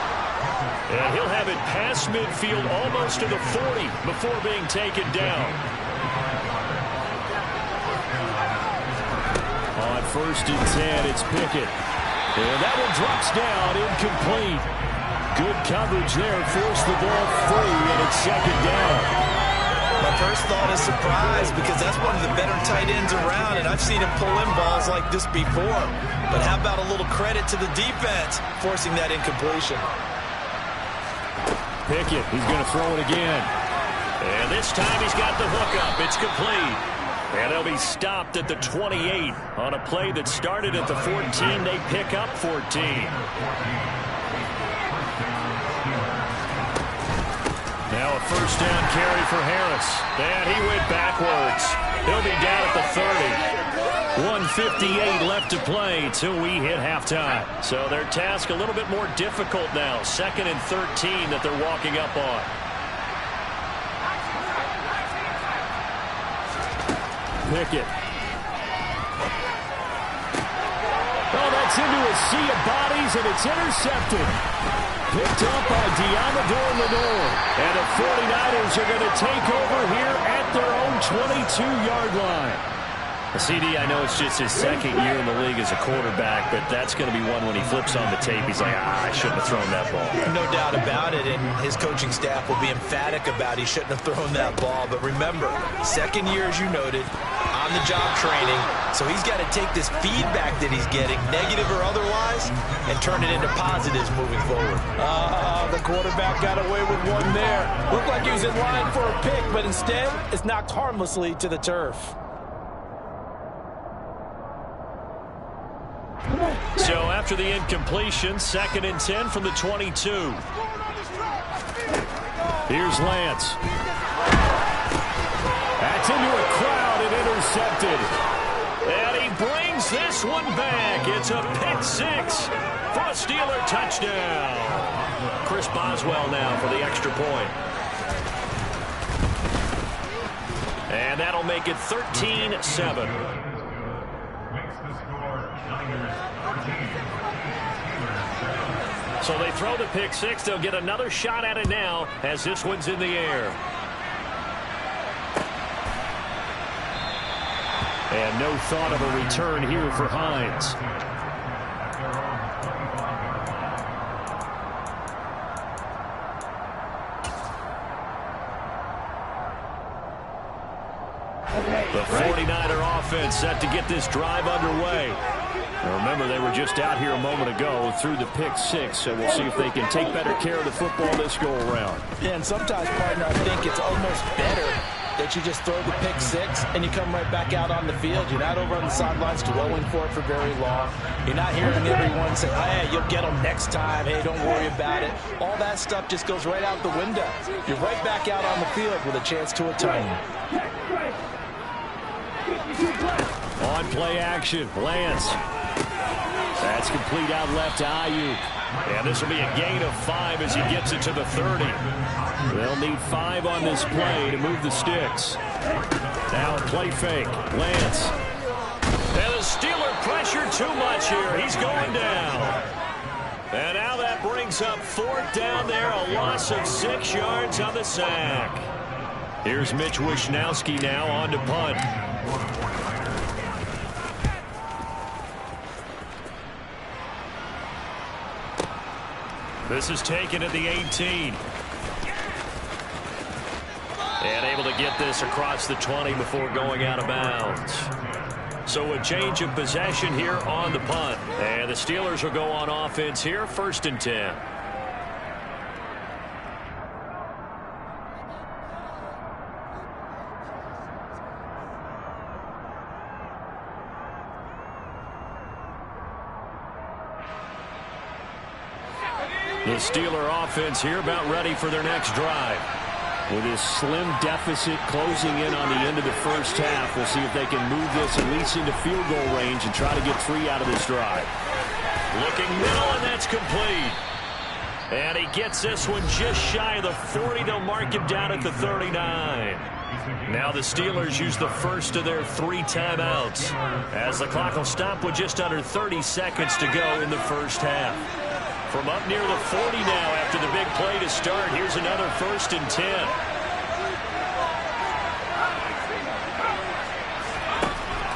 And he'll have it past midfield almost to the 40 before being taken down. On 1st and 10, it's Pickett. And that one drops down, incomplete. Good coverage there, forced the ball free, and it's 2nd down. My first thought is surprise because that's one of the better tight ends around, and I've seen him pull in balls like this before. But how about a little credit to the defense forcing that incompletion? Pickett, he's going to throw it again. And this time he's got the hook up. It's complete. And they'll be stopped at the 28 on a play that started at the 14. They pick up 14. Now a 1st down carry for Harris. And he went backwards. He'll be down at the 30. 1:58 left to play till we hit halftime. So their task a little bit more difficult now. 2nd and 13 that they're walking up on. Pickett. Oh, that's into a sea of bodies, and it's intercepted. Picked up by Diamador Lenore. And the 49ers are going to take over here at their own 22-yard line. CD, I know it's just his 2nd year in the league as a quarterback, but that's going to be one when he flips on the tape. He's like, I shouldn't have thrown that ball. No doubt about it, and his coaching staff will be emphatic about he shouldn't have thrown that ball. But remember, 2nd year, as you noted, on-the-job training, so he's got to take this feedback that he's getting, negative or otherwise, and turn it into positives moving forward. The quarterback got away with one there. Looked like he was in line for a pick, but instead, it's knocked harmlessly to the turf. So after the incompletion, 2nd and 10 from the 22. Here's Lance. That's into a crowd and intercepted. And he brings this one back. It's a pick 6 for a Steeler touchdown. Chris Boswell now for the extra point. And that'll make it 13-7. So they throw the pick 6. They'll get another shot at it now as this one's in the air. And no thought of a return here for Hines. The 49er offense set to get this drive underway. Now remember, they were just out here a moment ago through the pick 6, so we'll see if they can take better care of the football this go-around. Yeah, and sometimes, partner, I think it's almost better that you just throw the pick 6 and you come right back out on the field. You're not over on the sidelines dwelling for it for very long. You're not hearing everyone say, hey, you'll get them next time. Hey, don't worry about it. All that stuff just goes right out the window. You're right back out on the field with a chance to atone. On play action, Lance. That's complete out left to Ayuk. And this will be a gain of 5 as he gets it to the 30. They'll need 5 on this play to move the sticks. Now play fake. Lance. And the Steeler pressure too much here. He's going down. And now that brings up 4th down there. A loss of 6 yards on the sack. Here's Mitch Wishnowski now on to punt. This is taken at the 18. And able to get this across the 20 before going out of bounds. So a change of possession here on the punt. And the Steelers will go on offense here, 1st and 10. The Steeler offense here about ready for their next drive. With this slim deficit closing in on the end of the first half, we'll see if they can move this at least into field goal range and try to get 3 out of this drive. Looking middle, and that's complete. And he gets this one just shy of the 40. They'll mark him down at the 39. Now the Steelers use the first of their 3 timeouts, as the clock will stop with just under 30 seconds to go in the first half. From up near the 40 now after the big play to start. Here's another 1st and 10.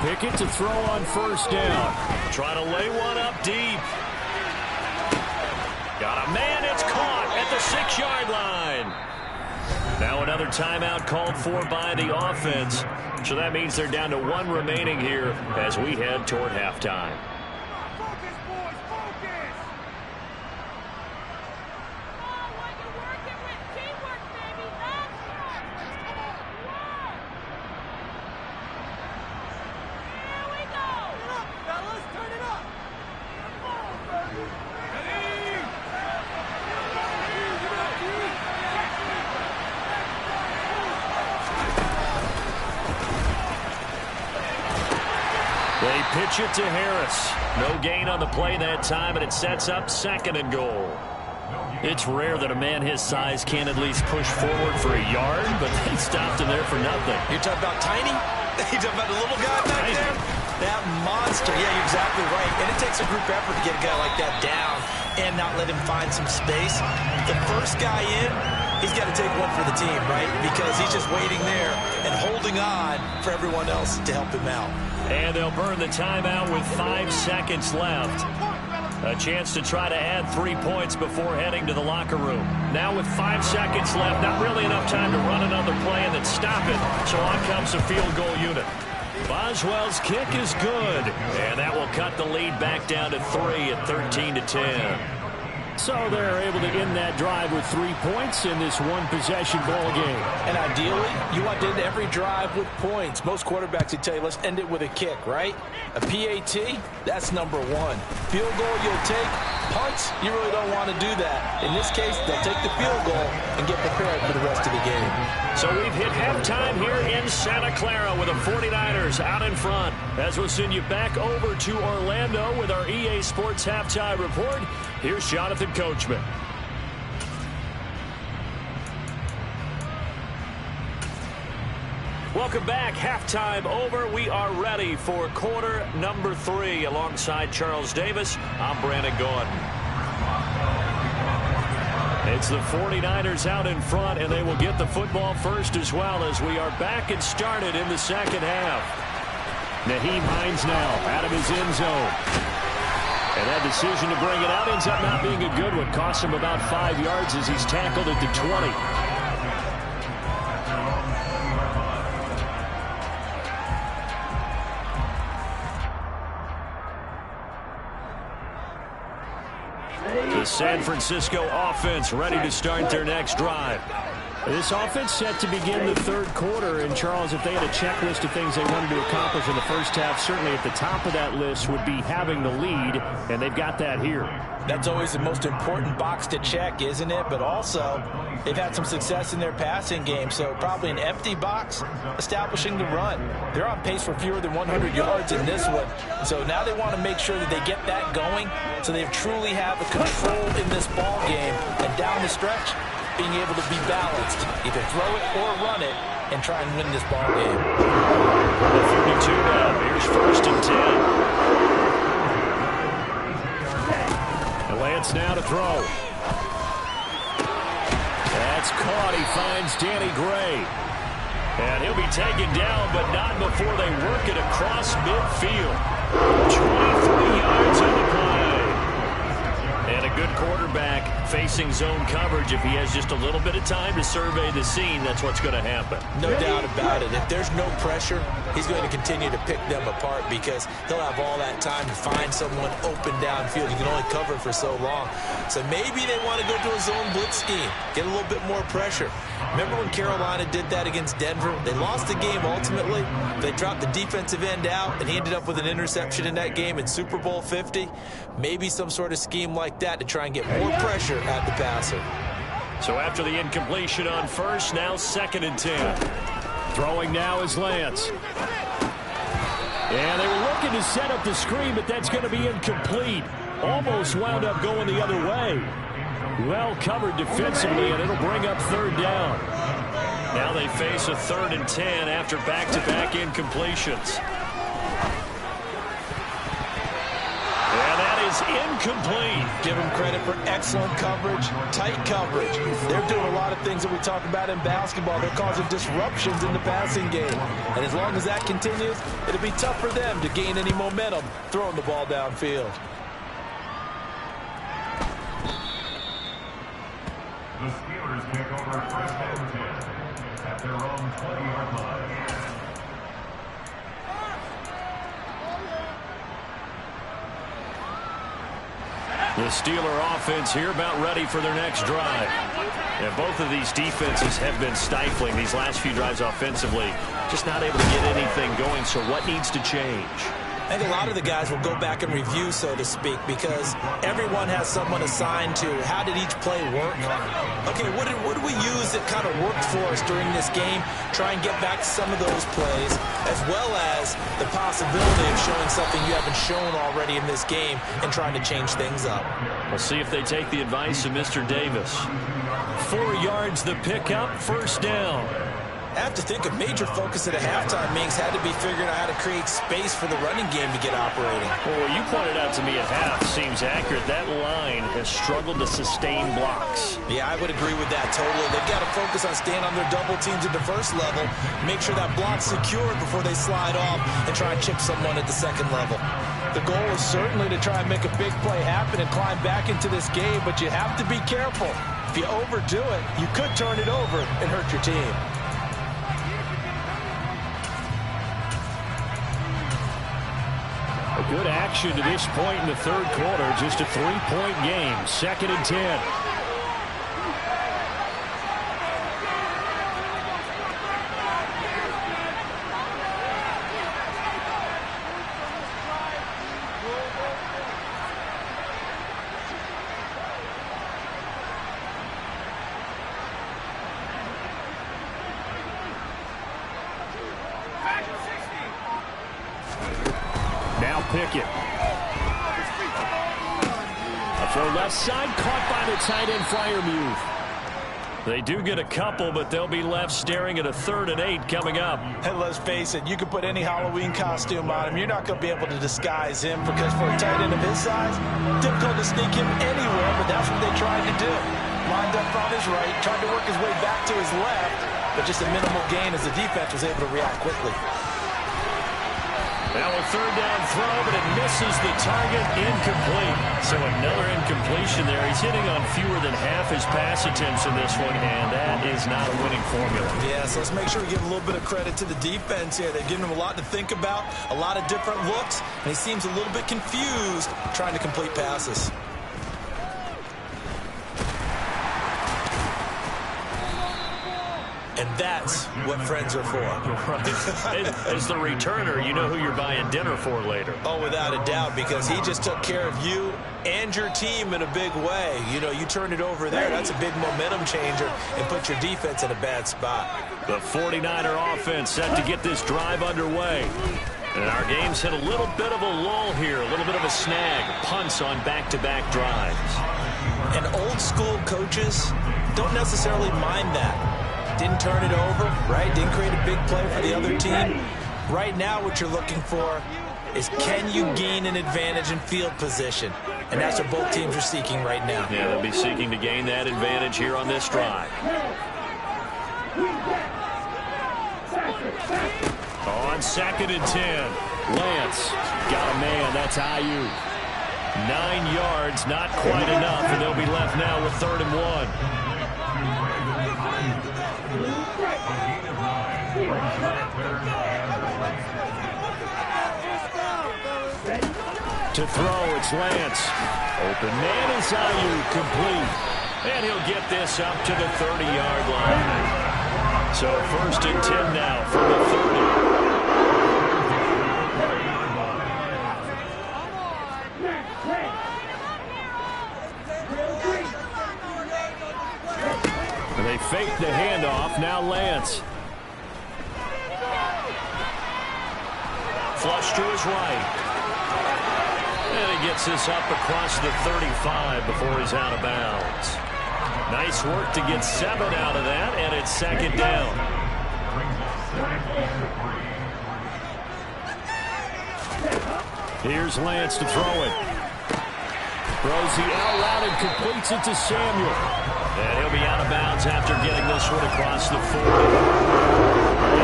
Pickett to throw on 1st down. Trying to lay one up deep. Got a man. It's caught at the 6-yard line. Now another timeout called for by the offense. So that means they're down to 1 remaining here as we head toward halftime. They pitch it to Harris. No gain on the play that time, and it sets up 2nd and goal. It's rare that a man his size can at least push forward for a yard, but they stopped him there for nothing. You're talking about tiny? You're talking about the little guy back there? That monster. Yeah, you're exactly right. And it takes a group effort to get a guy like that down and not let him find some space. The first guy in, he's got to take one for the team, right? Because he's just waiting there and holding on for everyone else to help him out. And they'll burn the timeout with 5 seconds left. A chance to try to add 3 points before heading to the locker room. Now with 5 seconds left, not really enough time to run another play and then stop it. So on comes the field goal unit. Boswell's kick is good. And that will cut the lead back down to 3 at 13-10. So they're able to end that drive with 3 points in this 1-possession ball game. And ideally, you want to end every drive with points. Most quarterbacks would tell you, let's end it with a kick, right? A PAT, that's number 1. Field goal, you'll take. Punts, you really don't want to do that. In this case, they'll take the field goal and get prepared for the rest of the game. So we've hit halftime here in Santa Clara with the 49ers out in front. As we'll send you back over to Orlando with our EA Sports Halftime Report, here's Jonathan Coachman. Welcome back. Halftime over. We are ready for quarter number 3. Alongside Charles Davis, I'm Brandon Gordon. It's the 49ers out in front, and they will get the football first as well as we are back and started in the second half. Nyheim Hines now out of his end zone. And that decision to bring it out ends up not being a good one. Costs him about 5 yards as he's tackled at the 20. The San Francisco offense ready to start their next drive. This offense set to begin the third quarter. And, Charles, if they had a checklist of things they wanted to accomplish in the first half, certainly at the top of that list would be having the lead, and they've got that here. That's always the most important box to check, isn't it? But also, they've had some success in their passing game, so probably an empty box establishing the run. They're on pace for fewer than 100 yards in this one, so now they want to make sure that they get that going so they truly have a control in this ball game, and down the stretch, being able to be balanced, either throw it or run it, and try and win this ball game. 32 now. Here's 1st and 10. And Lance now to throw. That's caught. He finds Danny Gray. And he'll be taken down, but not before they work it across midfield. 23 yards on the play. And a good quarterback facing zone coverage. If he has just a little bit of time to survey the scene, that's what's going to happen. No doubt about it. If there's no pressure, he's going to continue to pick them apart because he'll have all that time to find someone open downfield. You can only cover for so long. So maybe they want to go to a zone blitz scheme, get a little bit more pressure. Remember when Carolina did that against Denver? They lost the game ultimately. They dropped the defensive end out, and he ended up with an interception in that game in Super Bowl 50. Maybe some sort of scheme like that to try and get more pressure at the passer. So after the incompletion on first, now 2nd and 10. Throwing now is Lance. And they were looking to set up the screen, but that's going to be incomplete. Almost wound up going the other way. Well covered defensively, and it'll bring up 3rd down. Now they face a 3rd and 10 after back-to-back incompletions. And that is incomplete. Give them credit for excellent coverage, tight coverage. They're doing a lot of things that we talk about in basketball. They're causing disruptions in the passing game. And as long as that continues, it'll be tough for them to gain any momentum throwing the ball downfield. The Steelers take over 1st and 10 at their own 20-yard line. The Steeler offense here about ready for their next drive. And both of these defenses have been stifling these last few drives offensively. Just not able to get anything going, so what needs to change? I think a lot of the guys will go back and review, so to speak, because everyone has someone assigned to how did each play work. Okay, what did we use that kind of worked for us during this game? Try and get back to some of those plays, as well as the possibility of showing something you haven't shown already in this game and trying to change things up. We'll see if they take the advice of Mr. Davis. 4 yards the pickup, 1st down. I have to think a major focus at a halftime means had to be figuring out how to create space for the running game to get operating. Well, what you pointed out to me at half seems accurate. That line has struggled to sustain blocks. Yeah, I would agree with that totally. They've got to focus on staying on their double teams at the first level, make sure that block's secure before they slide off and try and chip someone at the second level. The goal is certainly to try and make a big play happen and climb back into this game, but you have to be careful. If you overdo it, you could turn it over and hurt your team. A good action to this point in the third quarter. Just a 3-point game. 2nd and 10. Pickett. A throw left side, caught by the tight end Freiermuth. They do get a couple, but they'll be left staring at a 3rd and 8 coming up. And let's face it, you can put any Halloween costume on him. You're not going to be able to disguise him because for a tight end of his size, difficult to sneak him anywhere, but that's what they tried to do. Lined up on his right, tried to work his way back to his left, but just a minimal gain as the defense was able to react quickly. Now a 3rd down throw, but it misses the target, incomplete. So another incompletion there. He's hitting on fewer than half his pass attempts in this one, and that is not a winning formula. Yeah, so let's make sure we give a little bit of credit to the defense here. They've given him a lot to think about, a lot of different looks, and he seems a little bit confused trying to complete passes. And that's what friends are for. As the returner, you know who you're buying dinner for later. Oh, without a doubt, because he just took care of you and your team in a big way. You know, you turn it over there, that's a big momentum changer and put your defense in a bad spot. The 49er offense set to get this drive underway. And our game's hit a little bit of a lull here, a little bit of a snag. Punts on back-to-back drives. And old-school coaches don't necessarily mind that. Didn't turn it over, right? Didn't create a big play for the other team. Right now what you're looking for is can you gain an advantage in field position? And that's what both teams are seeking right now. Yeah, they'll be seeking to gain that advantage here on this drive. On 2nd and 10, Lance got a man. That's Ayuk. 9 yards, not quite enough, and they'll be left now with 3rd and 1. To throw, it's Lance. Open man is Ayuk, complete. And he'll get this up to the 30-yard line. So 1st and 10 now from the 30. They fake the handoff. Now Lance. Flush to his right. And he gets this up across the 35 before he's out of bounds. Nice work to get 7 out of that, and it's 2nd down. Here's Lance to throw it. Throws the out route and completes it to Samuel. And he'll be out of bounds after getting this one across the 40.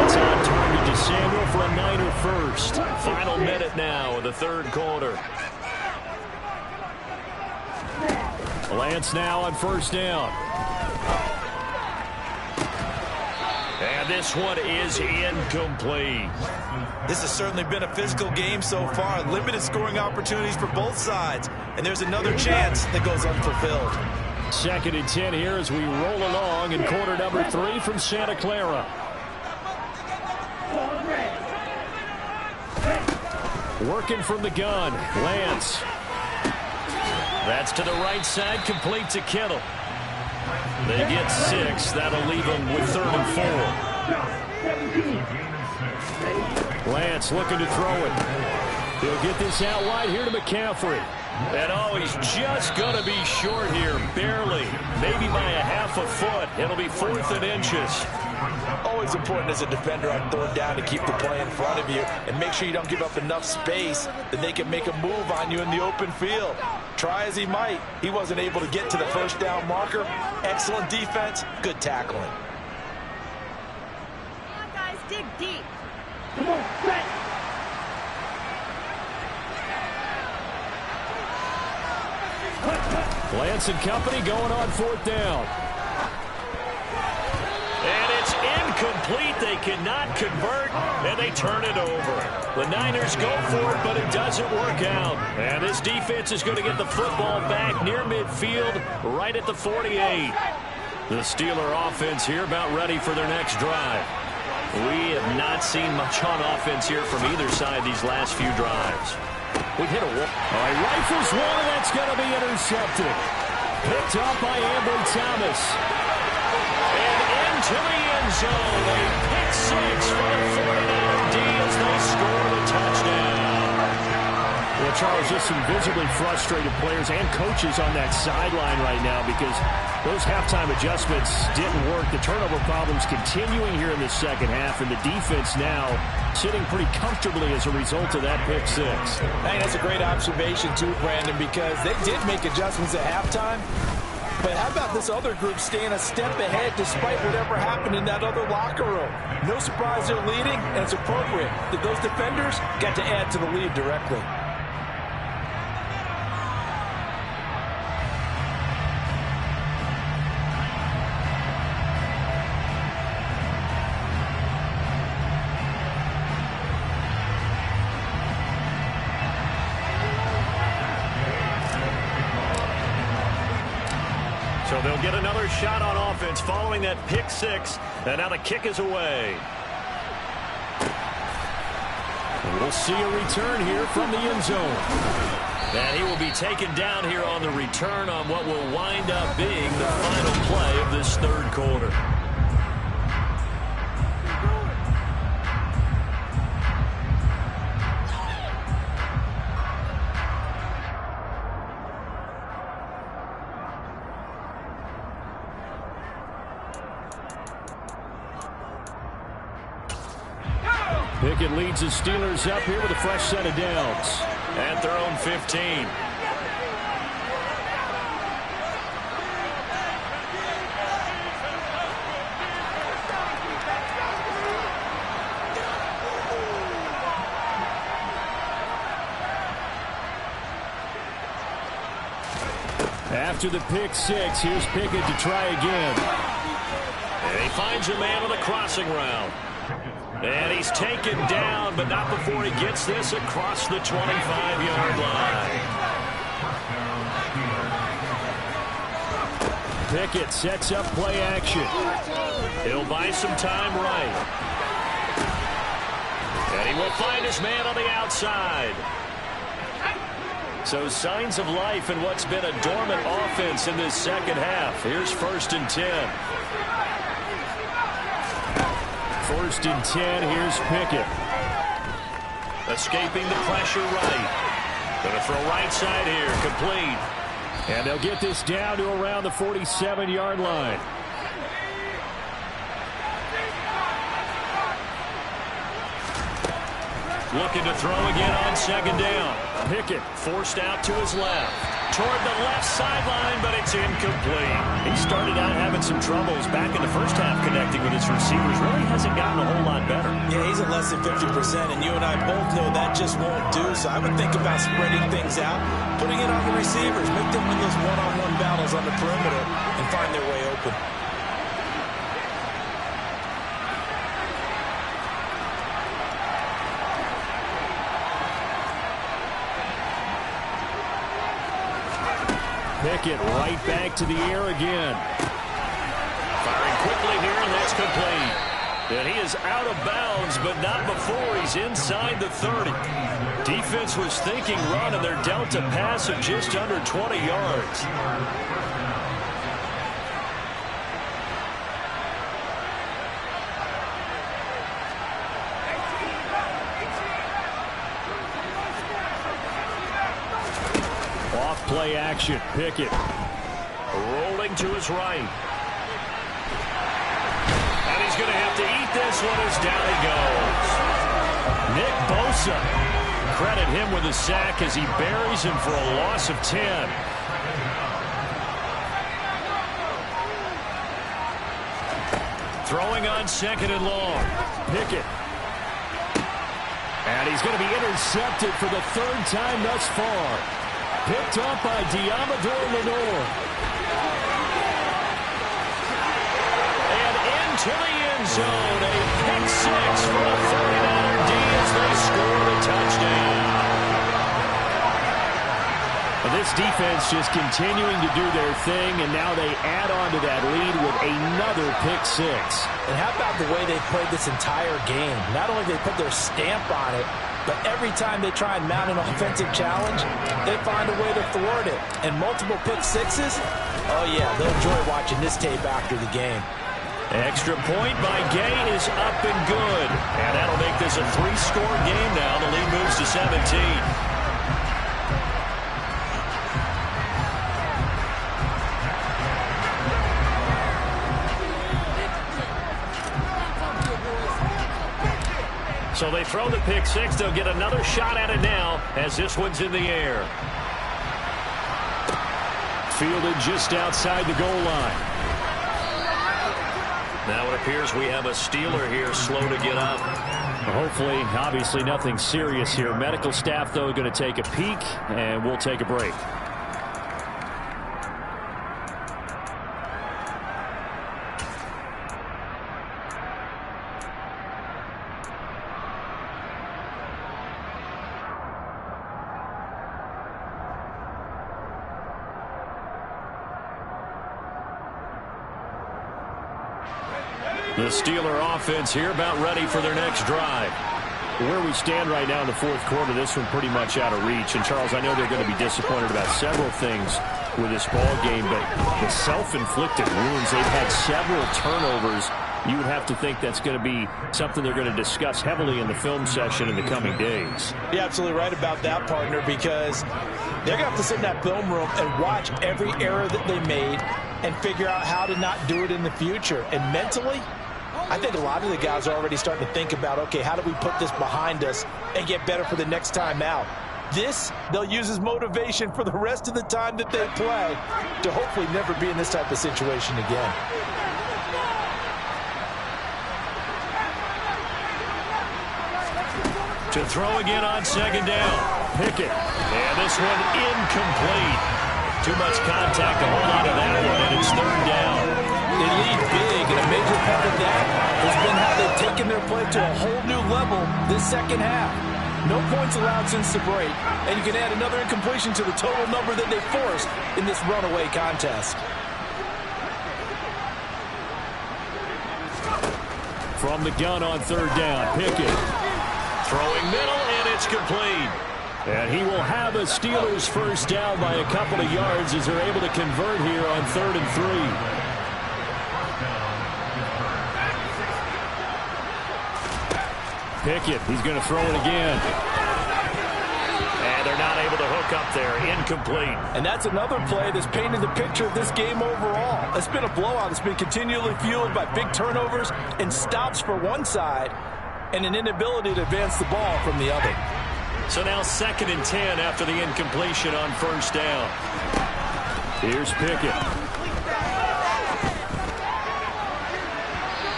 It's on target to Samuel for a Niner first. Final minute now of the 3rd quarter. Lance now on 1st down. And this one is incomplete. This has certainly been a physical game so far. Limited scoring opportunities for both sides. And there's another chance that goes unfulfilled. 2nd and 10 here as we roll along in quarter number 3 from Santa Clara. Working from the gun, Lance. That's to the right side, complete to Kittle. They get 6. That'll leave them with 3rd and 4. Lance looking to throw it. He'll get this out wide here to McCaffrey. And oh, he's just going to be short here, barely. Maybe by a half a foot. It'll be 4th and inches. Always important as a defender on 3rd down to keep the play in front of you and make sure you don't give up enough space that they can make a move on you in the open field. Try as he might, he wasn't able to get to the 1st down marker. Excellent defense, good tackling. Come on, guys, dig deep. Come on, set. Lance and company going on 4th down. And it's incomplete. They cannot convert, and they turn it over. The Niners go for it, but it doesn't work out. And this defense is going to get the football back near midfield, right at the 48. The Steeler offense here about ready for their next drive. We have not seen much on offense here from either side these last few drives. We've hit a wall. All right, rifles one, and that's going to be intercepted. Picked up by Ambry Thomas. And into the end zone. A pick 6 for the 49er D as they score the touchdown. Well, Charles, just some visibly frustrated players and coaches on that sideline right now because those halftime adjustments didn't work. The turnover problems continuing here in the 2nd half, and the defense now sitting pretty comfortably as a result of that pick 6. Hey, that's a great observation too, Brandon, because they did make adjustments at halftime. But how about this other group staying a step ahead despite whatever happened in that other locker room? No surprise they're leading, and it's appropriate that those defenders got to add to the lead directly. So So they'll get another shot on offense following that pick six. And now the kick is away. We'll see a return here from the end zone. And he will be taken down here on the return on what will wind up being the final play of this third quarter. Pickett leads the Steelers up here with a fresh set of downs. At their own 15. After the pick six, here's Pickett to try again. And he finds a man on the crossing route. And he's taken down, but not before he gets this across the 25-yard line. Pickett sets up play action. He'll buy some time right. And he will find his man on the outside. So signs of life in what's been a dormant offense in this second half. Here's 1st and 10. 1st and 10, here's Pickett. Escaping the pressure right. Going to throw right side here, complete. And they'll get this down to around the 47-yard line. Looking to throw again on 2nd down. Pickett forced out to his left. Toward the left sideline, but it's incomplete. He started out having some troubles back in the first half connecting with his receivers. Really hasn't gotten a whole lot better. Yeah, he's at less than 50%, and you and I both know that just won't do. So I would think about spreading things out, putting it on the receivers, make them win those one-on-one battles on the perimeter, and find their way open. Pickett right back to the air again. Firing quickly here, and that's complete. And he is out of bounds, but not before he's inside the 30. Defense was thinking run, and they're dealt a pass of just under 20 yards. Play action. Pickett rolling to his right. And he's going to have to eat this one as down he goes. Nick Bosa. Credit him with a sack as he buries him for a loss of 10. Throwing on 2nd and long. Pickett. And he's going to be intercepted for the 3rd time thus far. Picked up by Diamador Lenore. And into the end zone. A pick six for a 49er D as they score the touchdown. And this defense just continuing to do their thing, and now they add on to that lead with another pick six. And how about the way they played this entire game? Not only did they put their stamp on it, but every time they try and mount an offensive challenge, they find a way to thwart it. And multiple pick sixes, oh yeah, they'll enjoy watching this tape after the game. Extra point by Gay is up and good. And that'll make this a 3-score game now. The lead moves to 17. So they throw the pick six. They'll get another shot at it now as this one's in the air. Fielded just outside the goal line. Now it appears we have a Steeler here slow to get up. Hopefully, obviously nothing serious here. Medical staff, though, going to take a peek, and we'll take a break. The Steeler offense here about ready for their next drive. Where we stand right now in the fourth quarter, this one pretty much out of reach. And, Charles, I know they're going to be disappointed about several things with this ball game, but the self-inflicted wounds, they've had several turnovers. You would have to think that's going to be something they're going to discuss heavily in the film session in the coming days. You're absolutely right about that, partner, because they're going to have to sit in that film room and watch every error that they made and figure out how to not do it in the future. And mentally, I think a lot of the guys are already starting to think about, okay, how do we put this behind us and get better for the next time out? This, they'll use as motivation for the rest of the time that they play to hopefully never be in this type of situation again. To throw again on second down. Pickett. And this one incomplete. Too much contact to hold on to that one, and it's third down. They lead big, and a major part of that has been how they've taken their play to a whole new level this second half. No points allowed since the break, and you can add another incompletion to the total number that they forced in this runaway contest. From the gun on third down, Pickett. Throwing middle, and it's complete. And he will have a Steelers first down by a couple of yards as they're able to convert here on 3rd and 3. Pickett, he's going to throw it again. And they're not able to hook up there. Incomplete. And that's another play that's painted the picture of this game overall. It's been a blowout. It's been continually fueled by big turnovers and stops for one side and an inability to advance the ball from the other. So now 2nd and 10 after the incompletion on first down. Here's Pickett.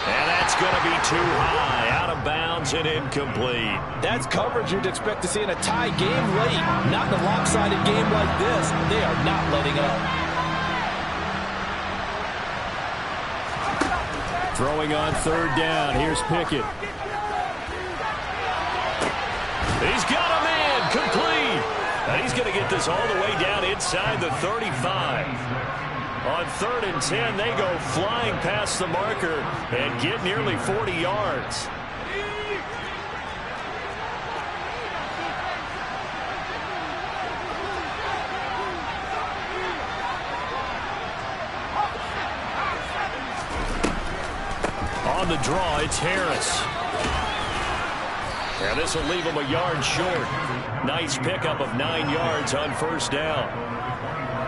And that's going to be too high. Out of bounds and incomplete. That's coverage you'd expect to see in a tie game late. Not in a lopsided game like this. They are not letting up. Throwing on third down. Here's Pickett. He's got a man, complete. And he's going to get this all the way down inside the 35. On 3rd and 10, they go flying past the marker and get nearly 40 yards. On the draw, it's Harris. And this will leave him a yard short. Nice pickup of 9 yards on first down.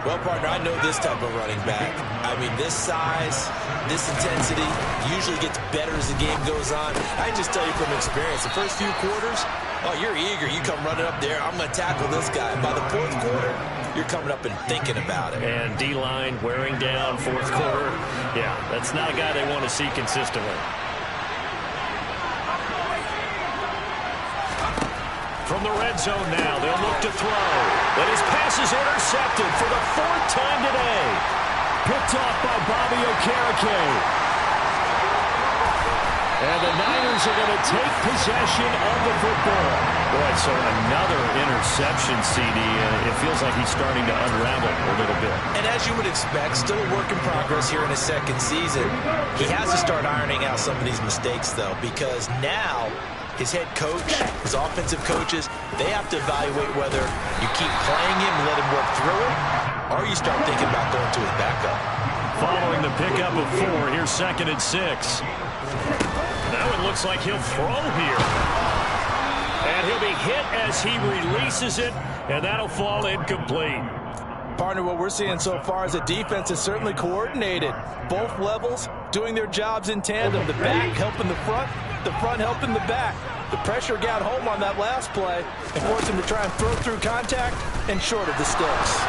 Well, partner, I know this type of running back. I mean, this size, this intensity usually gets better as the game goes on. I can just tell you from experience, the first few quarters, oh, you're eager. You come running up there, I'm going to tackle this guy. By the 4th quarter, you're coming up and thinking about it. And D-line wearing down 4th quarter. Yeah, that's not a guy they want to see consistently. From the red zone now, they'll look to throw. But his pass is intercepted for the 4th time today. Picked off by Bobby Okereke. And the Niners are going to take possession of the football. Boy, so another interception, CD. It feels like he's starting to unravel a little bit. And as you would expect, still a work in progress here in his 2nd season. He has to start ironing out some of these mistakes, though, because now his head coach, his offensive coaches, they have to evaluate whether you keep playing him and let him work through it, or you start thinking about going to his backup. Following the pickup of 4, here's 2nd and 6. Now it looks like he'll throw here. And he'll be hit as he releases it, and that'll fall incomplete. Partner, what we're seeing so far is a defense is certainly coordinated. Both levels doing their jobs in tandem. The back helping the front helping the back. The pressure got home on that last play and forced him to try and throw through contact and short of the sticks.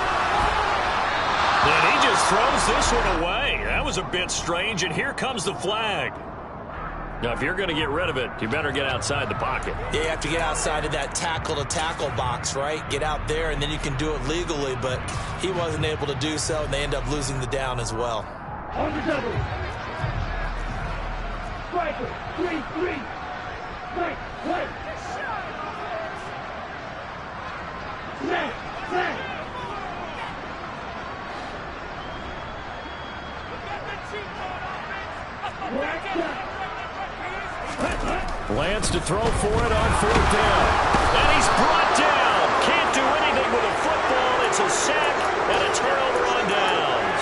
And he just throws this one away. That was a bit strange, and here comes the flag. Now, if you're going to get rid of it, you better get outside the pocket. Yeah, you have to get outside of that tackle-to-tackle box, right? Get out there, and then you can do it legally, but he wasn't able to do so, and they end up losing the down as well. On the double. Striker, 3-3. Right, right. Snap, snap. Right, snap. Lance to throw for it on 4th down. And he's brought down. Can't do anything with a football. It's a sack and a turnover on downs.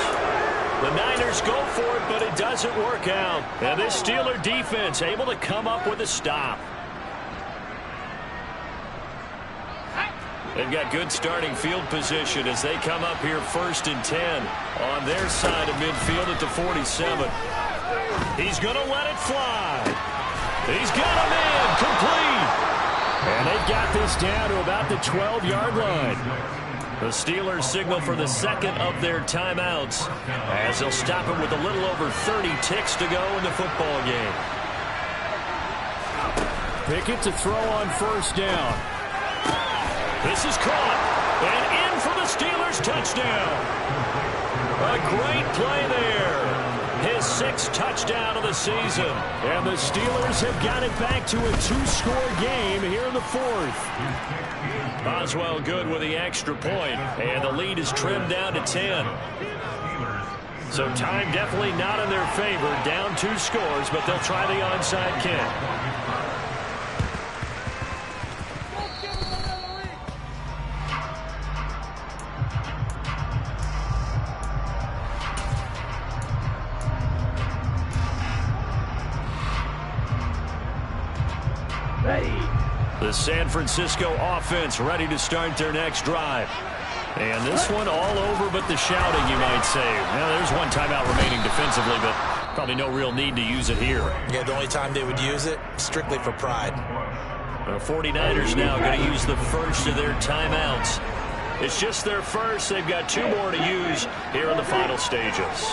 The Niners go for it, but it doesn't work out. And this Steeler defense able to come up with a stop. They've got good starting field position as they come up here 1st and 10 on their side of midfield at the 47. He's going to let it fly. He's got him in, complete. And they've got this down to about the 12-yard line. The Steelers signal for the second of their timeouts as they'll stop it with a little over 30 ticks to go in the football game. Pickett to throw on 1st down. This is caught, and in for the Steelers touchdown. A great play there. His 6th touchdown of the season. And the Steelers have got it back to a 2-score game here in the 4th. Boswell good with the extra point, and the lead is trimmed down to 10. So time definitely not in their favor. Down 2 scores, but they'll try the onside kick. The San Francisco offense ready to start their next drive. And this one all over but the shouting, you might say. Now, there's one timeout remaining defensively, but probably no real need to use it here. Yeah, the only time they would use it, strictly for pride. The 49ers now going to use the first of their timeouts. It's just their first. They've got 2 more to use here in the final stages.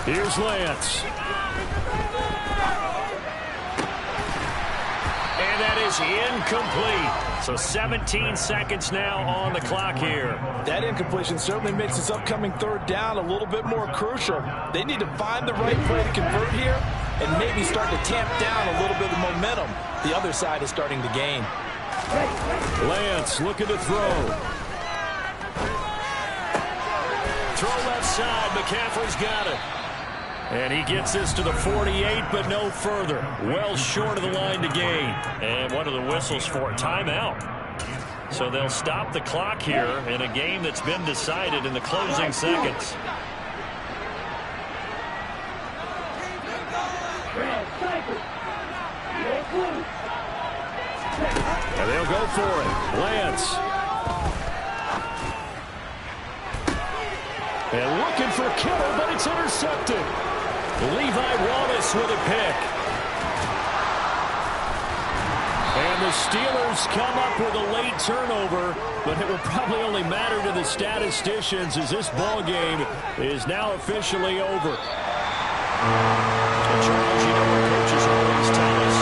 Here's Lance. And that is incomplete. So 17 seconds now on the clock here. That incompletion certainly makes this upcoming 3rd down a little bit more crucial. They need to find the right play to convert here and maybe start to tamp down a little bit of momentum. The other side is starting to gain. Lance looking to throw. Throw left side. McCaffrey's got it. And he gets this to the 48, but no further. Well short of the line to gain. And one of the whistles for a timeout. So they'll stop the clock here in a game that's been decided in the closing seconds. And they'll go for it. Lance. And looking for Kittle, but it's intercepted. Levi Wallace with a pick. And the Steelers come up with a late turnover, but it will probably only matter to the statisticians as this ball game is now officially over. And Charles, you know what coaches always tell us?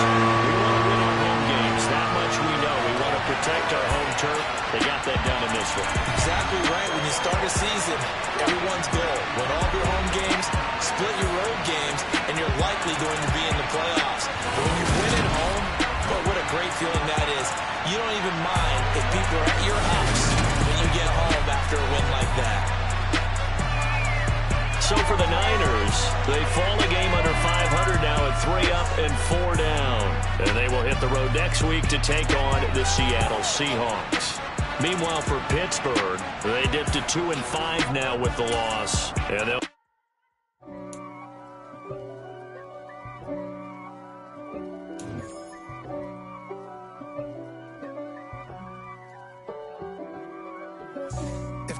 We want to win our home games. That much we know. We want to protect our home turf. They got that done in this one. Exactly right. When you start a season, everyone's goal: win all of your home games, split your road games, and you're likely going to be in the playoffs. But when you win at home, but what a great feeling that is. You don't even mind if people are at your house when you get home after a win like that. So for the Niners, they fall a game under 500 now at 3 up and 4 down. And they will hit the road next week to take on the Seattle Seahawks. Meanwhile, for Pittsburgh, they dipped to 2-5 now with the loss. And they'll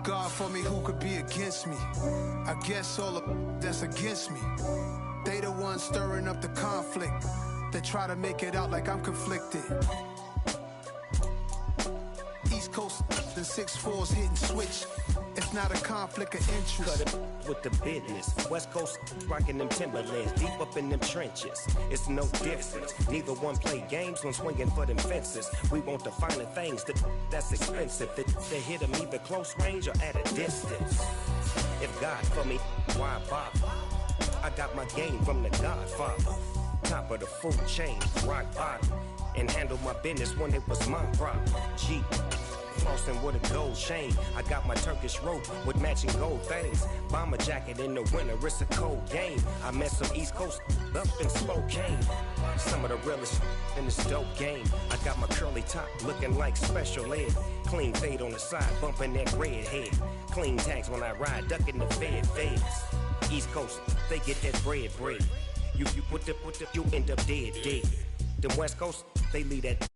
God for me, who could be against me? I guess all of that's against me. They the ones stirring up the conflict. They try to make it out like I'm conflicted. East Coast, the 6'4's hitting switch. It's not a conflict of interest. Cut it with the business. West Coast rocking them Timberlands, deep up in them trenches. It's no difference. Neither one play games when swinging for them fences. We want the finer things that's expensive. They hit them either close range or at a distance. If God for me, why bother? I got my game from the Godfather. Top of the food chain, rock bottom. And handle my business when it was my problem. G. flossing with a gold chain. I got my Turkish rope with matching gold things. Bomber jacket in the winter, it's a cold game. I met some East Coast up in Spokane. Some of the realest in this dope game. I got my curly top looking like special ed. Clean fade on the side, bumping that red head. Clean tags when I ride, ducking the feds. East Coast, they get that bread. You put the, you end up dead. Them West Coast, they leave that